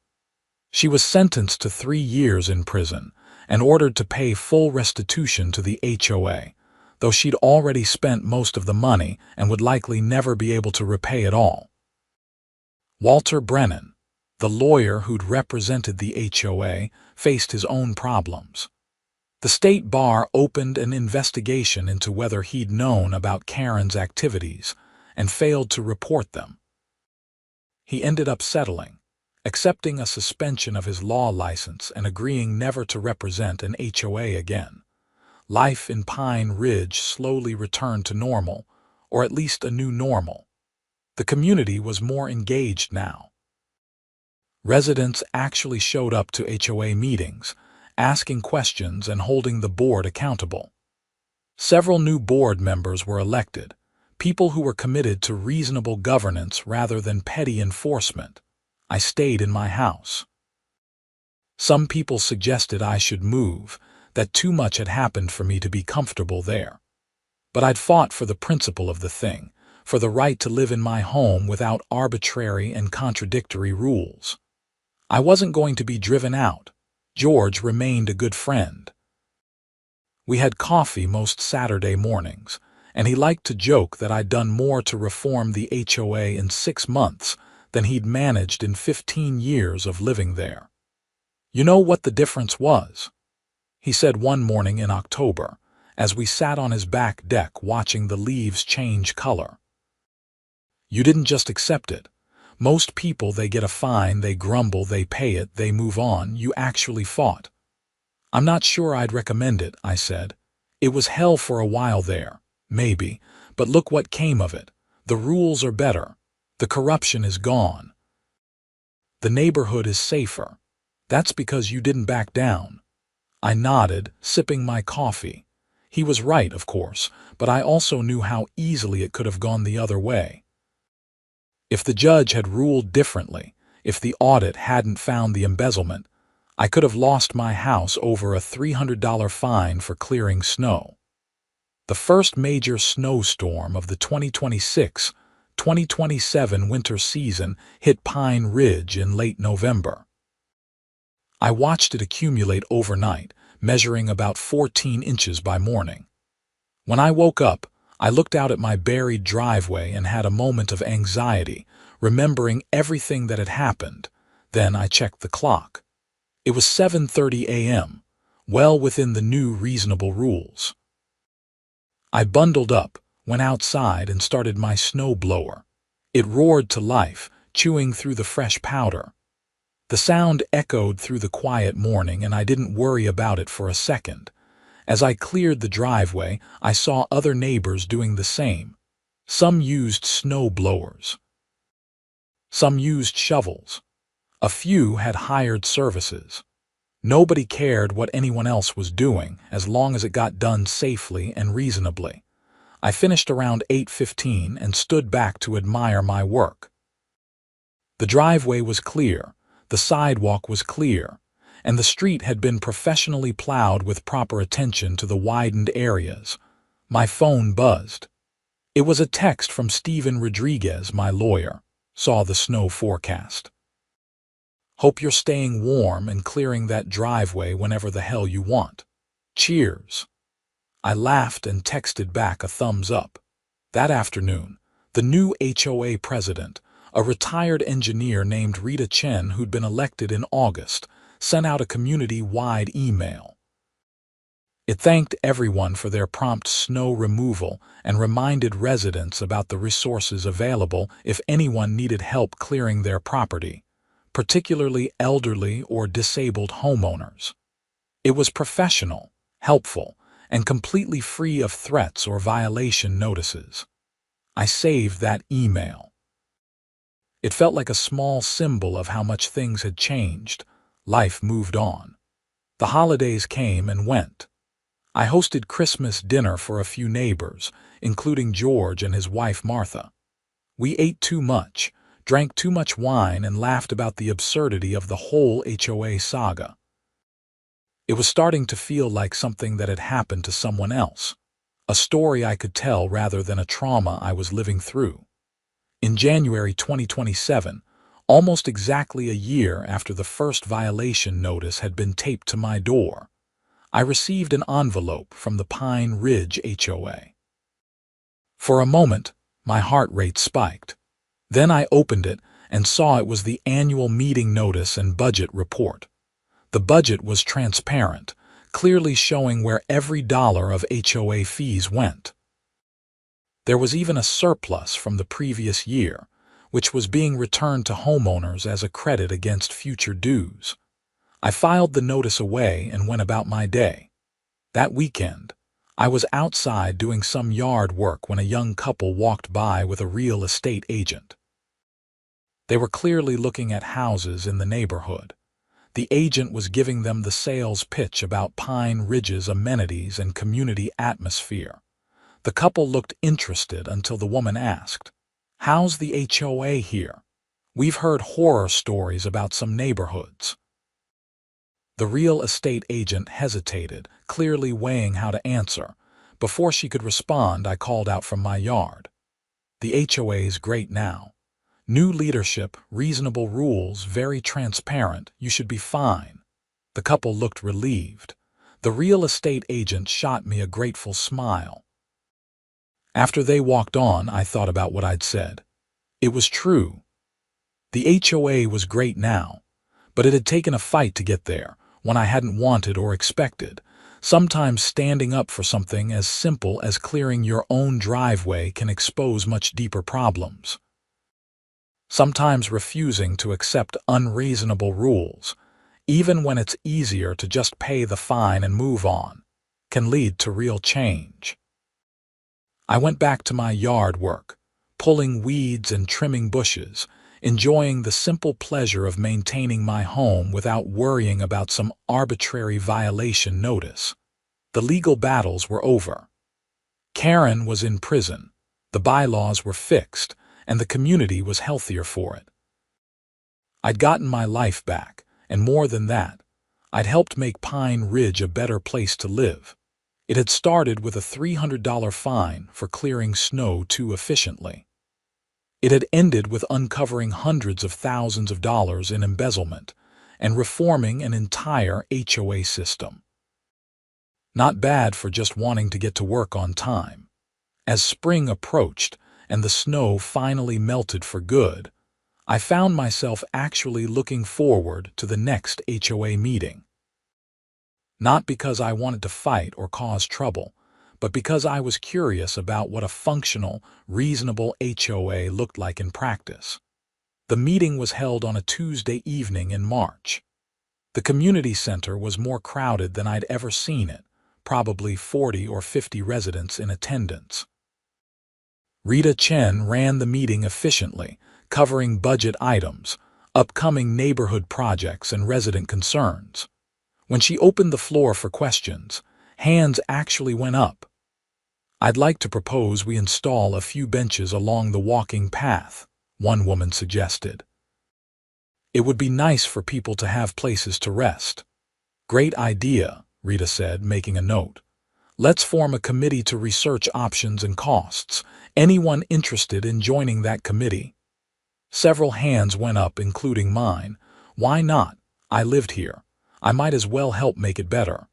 She was sentenced to 3 years in prison and ordered to pay full restitution to the HOA, though she'd already spent most of the money and would likely never be able to repay it all. Walter Brennan, the lawyer who'd represented the HOA, faced his own problems. The state bar opened an investigation into whether he'd known about Karen's activities and failed to report them. He ended up settling, accepting a suspension of his law license and agreeing never to represent an HOA again. Life in Pine Ridge slowly returned to normal, or at least a new normal. The community was more engaged now. Residents actually showed up to HOA meetings, asking questions and holding the board accountable. Several new board members were elected, people who were committed to reasonable governance rather than petty enforcement. I stayed in my house. Some people suggested I should move, that too much had happened for me to be comfortable there. But I'd fought for the principle of the thing, for the right to live in my home without arbitrary and contradictory rules. I wasn't going to be driven out. George remained a good friend. We had coffee most Saturday mornings, and he liked to joke that I'd done more to reform the HOA in 6 months than he'd managed in 15 years of living there. You know what the difference was? He said one morning in October, as we sat on his back deck watching the leaves change color. You didn't just accept it. Most people, they get a fine, they grumble, they pay it, they move on. You actually fought. I'm not sure I'd recommend it, I said. It was hell for a while there, maybe, but look what came of it. The rules are better. The corruption is gone. The neighborhood is safer. That's because you didn't back down. I nodded, sipping my coffee. He was right, of course, but I also knew how easily it could have gone the other way. If the judge had ruled differently, if the audit hadn't found the embezzlement, I could have lost my house over a $300 fine for clearing snow. The first major snowstorm of the 2026-2027 winter season hit Pine Ridge in late November. I watched it accumulate overnight, measuring about 14 inches by morning. When I woke up, I looked out at my buried driveway and had a moment of anxiety, remembering everything that had happened. Then I checked the clock. It was 7:30 a.m., well within the new reasonable rules. I bundled up, went outside, and started my snowblower. It roared to life, chewing through the fresh powder. The sound echoed through the quiet morning, and I didn't worry about it for a second. As I cleared the driveway, I saw other neighbors doing the same. Some used snow blowers. Some used shovels. A few had hired services. Nobody cared what anyone else was doing, as long as it got done safely and reasonably. I finished around 8:15 and stood back to admire my work. The driveway was clear, the sidewalk was clear, and the street had been professionally plowed with proper attention to the widened areas. My phone buzzed. It was a text from Steven Rodriguez, my lawyer. Saw the snow forecast. Hope you're staying warm and clearing that driveway whenever the hell you want. Cheers. I laughed and texted back a thumbs up. That afternoon, the new HOA president, a retired engineer named Rita Chen who'd been elected in August, sent out a community-wide email. It thanked everyone for their prompt snow removal and reminded residents about the resources available if anyone needed help clearing their property, particularly elderly or disabled homeowners. It was professional, helpful, and completely free of threats or violation notices. I saved that email. It felt like a small symbol of how much things had changed. Life moved on. The holidays came and went. I hosted Christmas dinner for a few neighbors, including George and his wife Martha. We ate too much, drank too much wine, and laughed about the absurdity of the whole HOA saga. It was starting to feel like something that had happened to someone else, a story I could tell rather than a trauma I was living through. In January 2027, almost exactly a year after the first violation notice had been taped to my door, I received an envelope from the Pine Ridge HOA. For a moment, my heart rate spiked. Then I opened it and saw it was the annual meeting notice and budget report. The budget was transparent, clearly showing where every dollar of HOA fees went. There was even a surplus from the previous year, which was being returned to homeowners as a credit against future dues. I filed the notice away and went about my day. That weekend, I was outside doing some yard work when a young couple walked by with a real estate agent. They were clearly looking at houses in the neighborhood. The agent was giving them the sales pitch about Pine Ridge's amenities and community atmosphere. The couple looked interested until the woman asked, "How's the HOA here? We've heard horror stories about some neighborhoods." The real estate agent hesitated, clearly weighing how to answer. Before she could respond, I called out from my yard, "The HOA's great now. New leadership, reasonable rules, very transparent. You should be fine." The couple looked relieved. The real estate agent shot me a grateful smile. After they walked on, I thought about what I'd said. It was true. The HOA was great now, but it had taken a fight to get there, one I hadn't wanted or expected. Sometimes standing up for something as simple as clearing your own driveway can expose much deeper problems. Sometimes refusing to accept unreasonable rules, even when it's easier to just pay the fine and move on, can lead to real change. I went back to my yard work, pulling weeds and trimming bushes, enjoying the simple pleasure of maintaining my home without worrying about some arbitrary violation notice. The legal battles were over. Karen was in prison, the bylaws were fixed, and the community was healthier for it. I'd gotten my life back, and more than that, I'd helped make Pine Ridge a better place to live. It had started with a $300 fine for clearing snow too efficiently. It had ended with uncovering hundreds of thousands of dollars in embezzlement and reforming an entire HOA system. Not bad for just wanting to get to work on time. As spring approached and the snow finally melted for good, I found myself actually looking forward to the next HOA meeting. Not because I wanted to fight or cause trouble, but because I was curious about what a functional, reasonable HOA looked like in practice. The meeting was held on a Tuesday evening in March. The community center was more crowded than I'd ever seen it, probably 40 or 50 residents in attendance. Rita Chen ran the meeting efficiently, covering budget items, upcoming neighborhood projects, and resident concerns. When she opened the floor for questions, hands actually went up. "I'd like to propose we install a few benches along the walking path," one woman suggested. "It would be nice for people to have places to rest." "Great idea," Rita said, making a note. "Let's form a committee to research options and costs. Anyone interested in joining that committee?" Several hands went up, including mine. "Why not? I lived here. I might as well help make it better."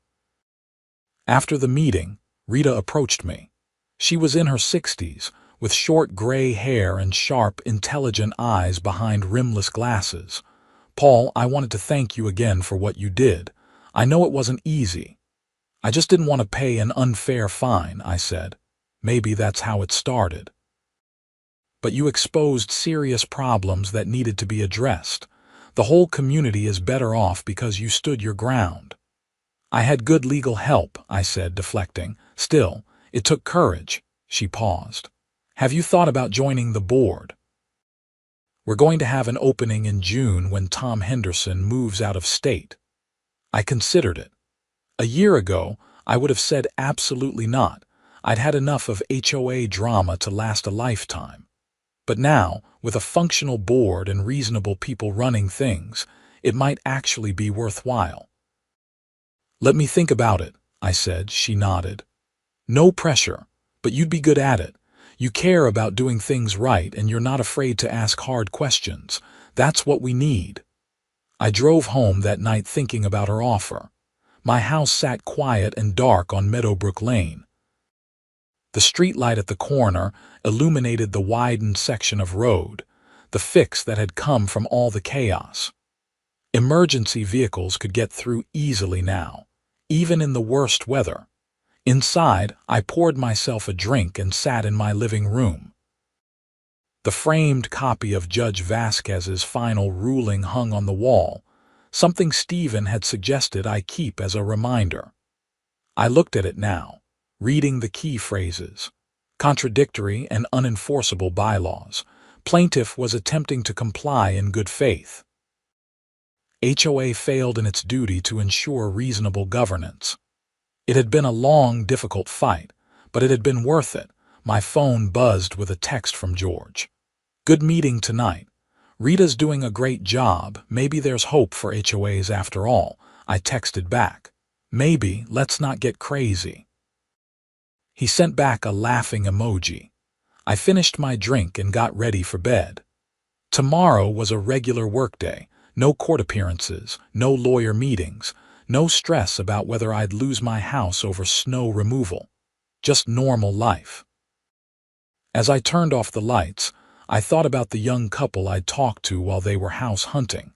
After the meeting, Rita approached me. She was in her 60s, with short gray hair and sharp, intelligent eyes behind rimless glasses. "Paul, I wanted to thank you again for what you did. I know it wasn't easy." "I just didn't want to pay an unfair fine," I said. "Maybe that's how it started." "But you exposed serious problems that needed to be addressed. The whole community is better off because you stood your ground." "I had good legal help," I said, deflecting. "Still, it took courage." She paused. "Have you thought about joining the board?" We're going to have an opening in June when Tom Henderson moves out of state. I considered it. A year ago, I would have said absolutely not. I'd had enough of HOA drama to last a lifetime. But now, with a functional board and reasonable people running things, it might actually be worthwhile. "Let me think about it," I said. She nodded. "No pressure, but you'd be good at it. You care about doing things right and you're not afraid to ask hard questions. That's what we need." I drove home that night thinking about her offer. My house sat quiet and dark on Meadowbrook Lane. The streetlight at the corner illuminated the widened section of road, the fix that had come from all the chaos. Emergency vehicles could get through easily now, even in the worst weather. Inside, I poured myself a drink and sat in my living room. The framed copy of Judge Vasquez's final ruling hung on the wall, something Stephen had suggested I keep as a reminder. I looked at it now, reading the key phrases. Contradictory and unenforceable bylaws. Plaintiff was attempting to comply in good faith. HOA failed in its duty to ensure reasonable governance. It had been a long, difficult fight, but it had been worth it. My phone buzzed with a text from George. "Good meeting tonight. Rita's doing a great job. Maybe there's hope for HOAs after all." I texted back. "Maybe, let's not get crazy." He sent back a laughing emoji. I finished my drink and got ready for bed. Tomorrow was a regular workday. No court appearances, no lawyer meetings, no stress about whether I'd lose my house over snow removal. Just normal life. As I turned off the lights, I thought about the young couple I'd talked to while they were house hunting.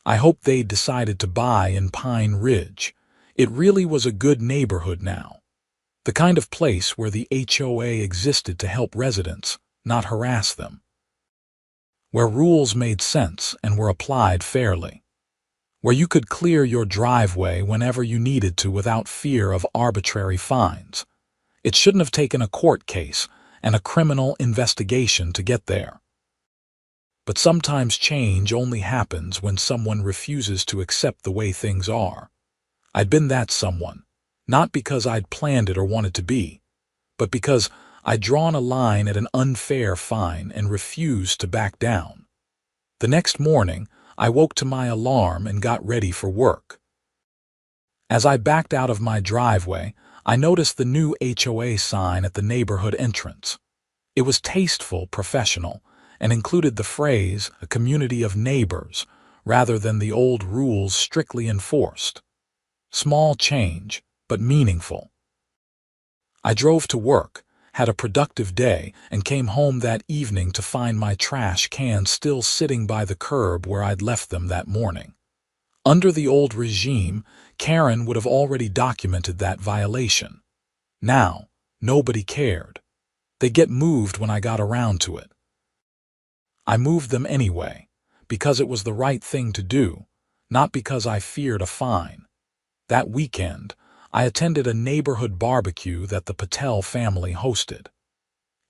I hoped they'd decided to buy in Pine Ridge. It really was a good neighborhood now. The kind of place where the HOA existed to help residents, not harass them. Where rules made sense and were applied fairly. Where you could clear your driveway whenever you needed to without fear of arbitrary fines. It shouldn't have taken a court case and a criminal investigation to get there. But sometimes change only happens when someone refuses to accept the way things are. I'd been that someone, not because I'd planned it or wanted to be, but because I'd drawn a line at an unfair fine and refused to back down. The next morning, I woke to my alarm and got ready for work. As I backed out of my driveway, I noticed the new HOA sign at the neighborhood entrance. It was tasteful, professional, and included the phrase, "a community of neighbors," rather than the old rules strictly enforced. Small change, but meaningful. I drove to work, had a productive day, and came home that evening to find my trash cans still sitting by the curb where I'd left them that morning. Under the old regime, Karen would have already documented that violation. Now, nobody cared. They'd get moved when I got around to it. I moved them anyway, because it was the right thing to do, not because I feared a fine. That weekend, I attended a neighborhood barbecue that the Patel family hosted.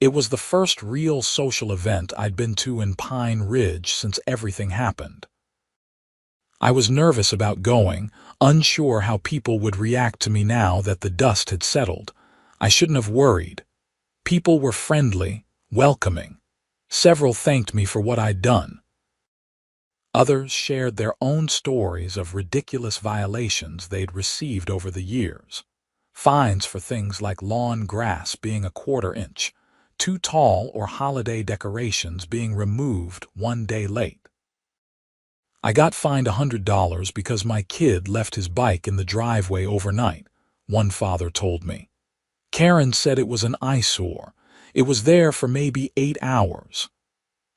It was the first real social event I'd been to in Pine Ridge since everything happened. I was nervous about going, unsure how people would react to me now that the dust had settled. I shouldn't have worried. People were friendly, welcoming. Several thanked me for what I'd done. Others shared their own stories of ridiculous violations they'd received over the years. Fines for things like lawn grass being a quarter-inch, too tall, or holiday decorations being removed one day late. I got fined $100 because my kid left his bike in the driveway overnight, one father told me. Karen said it was an eyesore. It was there for maybe 8 hours.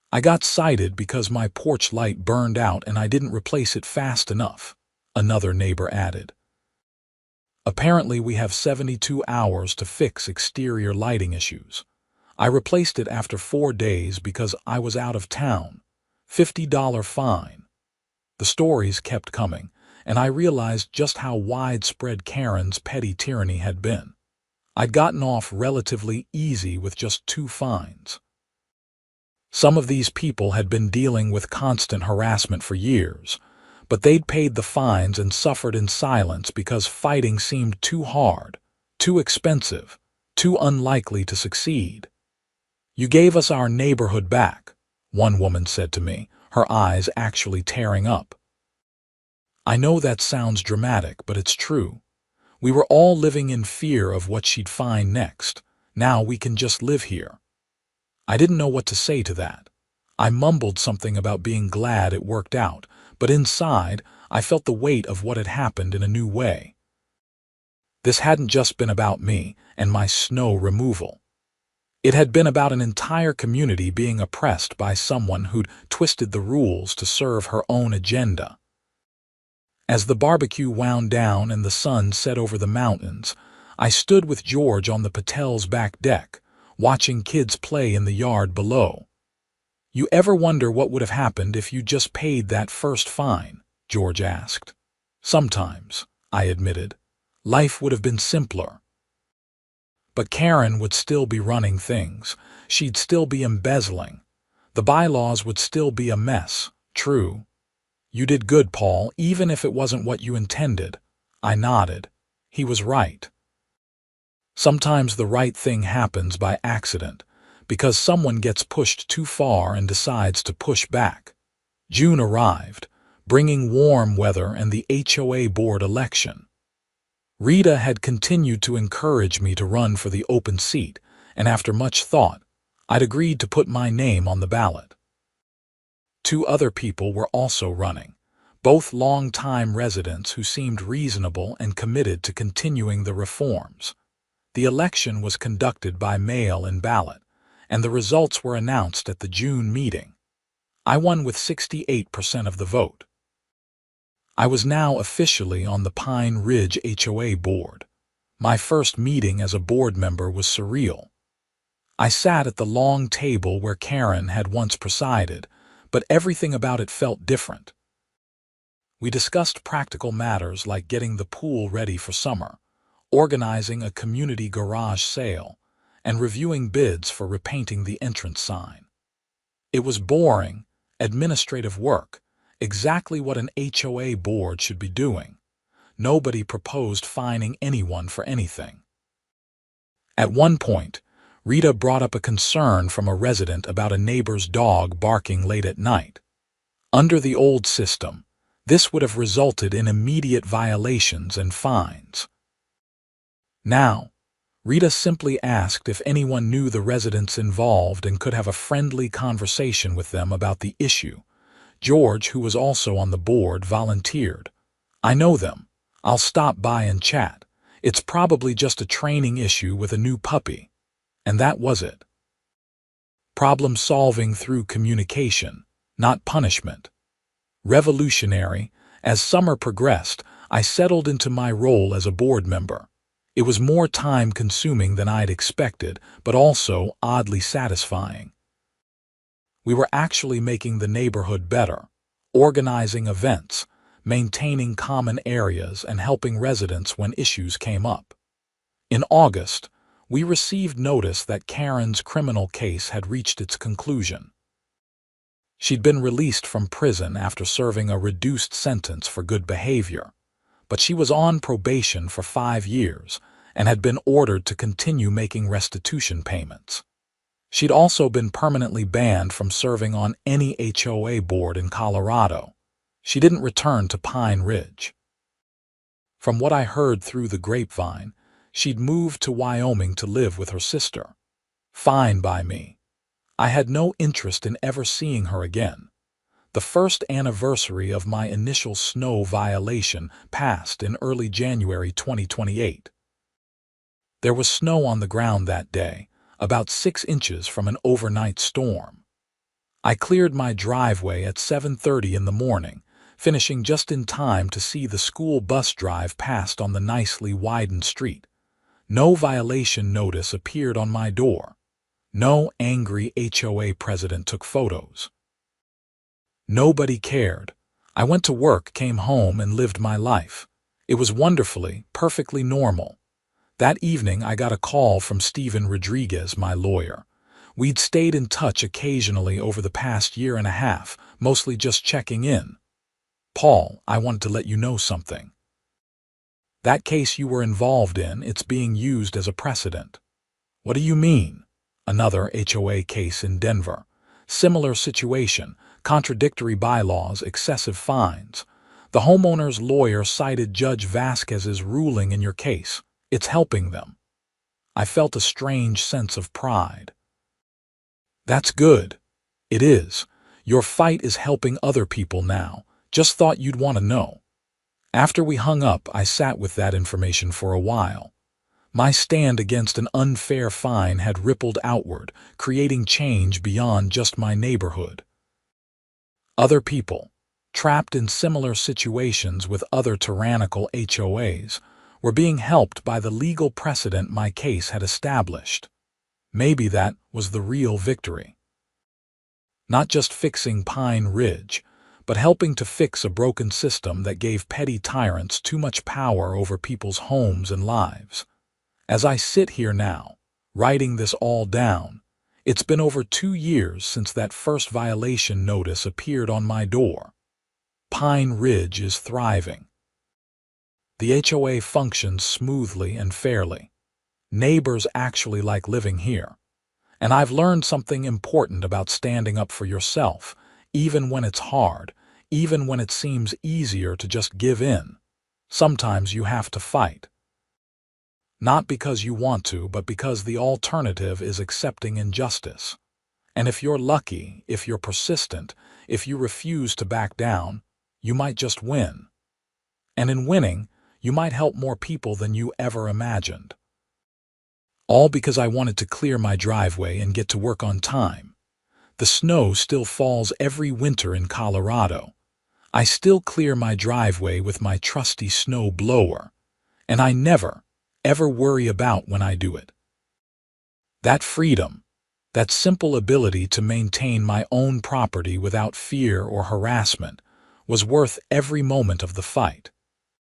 I got cited because my porch light burned out and I didn't replace it fast enough, another neighbor added. Apparently we have 72 hours to fix exterior lighting issues. I replaced it after 4 days because I was out of town. $50 fine. The stories kept coming, and I realized just how widespread Karen's petty tyranny had been. I'd gotten off relatively easy with just 2 fines. Some of these people had been dealing with constant harassment for years, but they'd paid the fines and suffered in silence because fighting seemed too hard, too expensive, too unlikely to succeed. "You gave us our neighborhood back," one woman said to me, her eyes actually tearing up. I know that sounds dramatic, but it's true. We were all living in fear of what she'd find next. Now we can just live here. I didn't know what to say to that. I mumbled something about being glad it worked out, but inside, I felt the weight of what had happened in a new way. This hadn't just been about me and my snow removal. It had been about an entire community being oppressed by someone who'd twisted the rules to serve her own agenda. As the barbecue wound down and the sun set over the mountains, I stood with George on the Patel's back deck, watching kids play in the yard below. "You ever wonder what would have happened if you just paid that first fine?" George asked. "Sometimes," I admitted. "Life would have been simpler. But Karen would still be running things. She'd still be embezzling. The bylaws would still be a mess." "True. You did good, Paul, even if it wasn't what you intended." I nodded. He was right. Sometimes the right thing happens by accident, because someone gets pushed too far and decides to push back. June arrived, bringing warm weather and the HOA board election. Rita had continued to encourage me to run for the open seat, and after much thought, I'd agreed to put my name on the ballot. 2 other people were also running, both long-time residents who seemed reasonable and committed to continuing the reforms. The election was conducted by mail-in ballot, and the results were announced at the June meeting. I won with 68% of the vote. I was now officially on the Pine Ridge HOA board. My first meeting as a board member was surreal. I sat at the long table where Karen had once presided, but everything about it felt different. We discussed practical matters like getting the pool ready for summer, organizing a community garage sale, and reviewing bids for repainting the entrance sign. It was boring, administrative work, exactly what an HOA board should be doing. Nobody proposed fining anyone for anything. At one point, Rita brought up a concern from a resident about a neighbor's dog barking late at night. Under the old system, this would have resulted in immediate violations and fines. Now, Rita simply asked if anyone knew the residents involved and could have a friendly conversation with them about the issue. George, who was also on the board, volunteered. "I know them. I'll stop by and chat. It's probably just a training issue with a new puppy." And that was it. Problem solving through communication, not punishment. Revolutionary, as summer progressed, I settled into my role as a board member. It was more time-consuming than I'd expected, but also oddly satisfying. We were actually making the neighborhood better, organizing events, maintaining common areas, and helping residents when issues came up. In August, we received notice that Karen's criminal case had reached its conclusion. She'd been released from prison after serving a reduced sentence for good behavior, but she was on probation for 5 years and had been ordered to continue making restitution payments. She'd also been permanently banned from serving on any HOA board in Colorado. She didn't return to Pine Ridge. From what I heard through the grapevine, she'd moved to Wyoming to live with her sister. Fine by me. I had no interest in ever seeing her again. The first anniversary of my initial snow violation passed in early January 2028. There was snow on the ground that day, about 6 inches from an overnight storm. I cleared my driveway at 7:30 in the morning, finishing just in time to see the school bus drive past on the nicely widened street. No violation notice appeared on my door. No angry HOA president took photos. Nobody cared. I went to work, came home, and lived my life. It was wonderfully, perfectly normal. That evening I got a call from Steven Rodriguez, my lawyer. We'd stayed in touch occasionally over the past year and a half, mostly just checking in. Paul, I wanted to let you know something. That case you were involved in, it's being used as a precedent. What do you mean? Another HOA case in Denver. Similar situation, contradictory bylaws, excessive fines. The homeowner's lawyer cited Judge Vasquez's ruling in your case. It's helping them. I felt a strange sense of pride. That's good. It is. Your fight is helping other people now. Just thought you'd want to know. After we hung up, I sat with that information for a while. My stand against an unfair fine had rippled outward, creating change beyond just my neighborhood. Other people, trapped in similar situations with other tyrannical HOAs, were being helped by the legal precedent my case had established. Maybe that was the real victory. Not just fixing Pine Ridge, but helping to fix a broken system that gave petty tyrants too much power over people's homes and lives. As I sit here now, writing this all down, it's been over 2 years since that first violation notice appeared on my door. Pine Ridge is thriving. The HOA functions smoothly and fairly. Neighbors actually like living here. And I've learned something important about standing up for yourself, even when it's hard, even when it seems easier to just give in. Sometimes you have to fight. Not because you want to, but because the alternative is accepting injustice. And if you're lucky, if you're persistent, if you refuse to back down, you might just win. And in winning, you might help more people than you ever imagined. All because I wanted to clear my driveway and get to work on time. The snow still falls every winter in Colorado. I still clear my driveway with my trusty snow blower, and I never, ever worry about when I do it. That freedom, that simple ability to maintain my own property without fear or harassment, was worth every moment of the fight.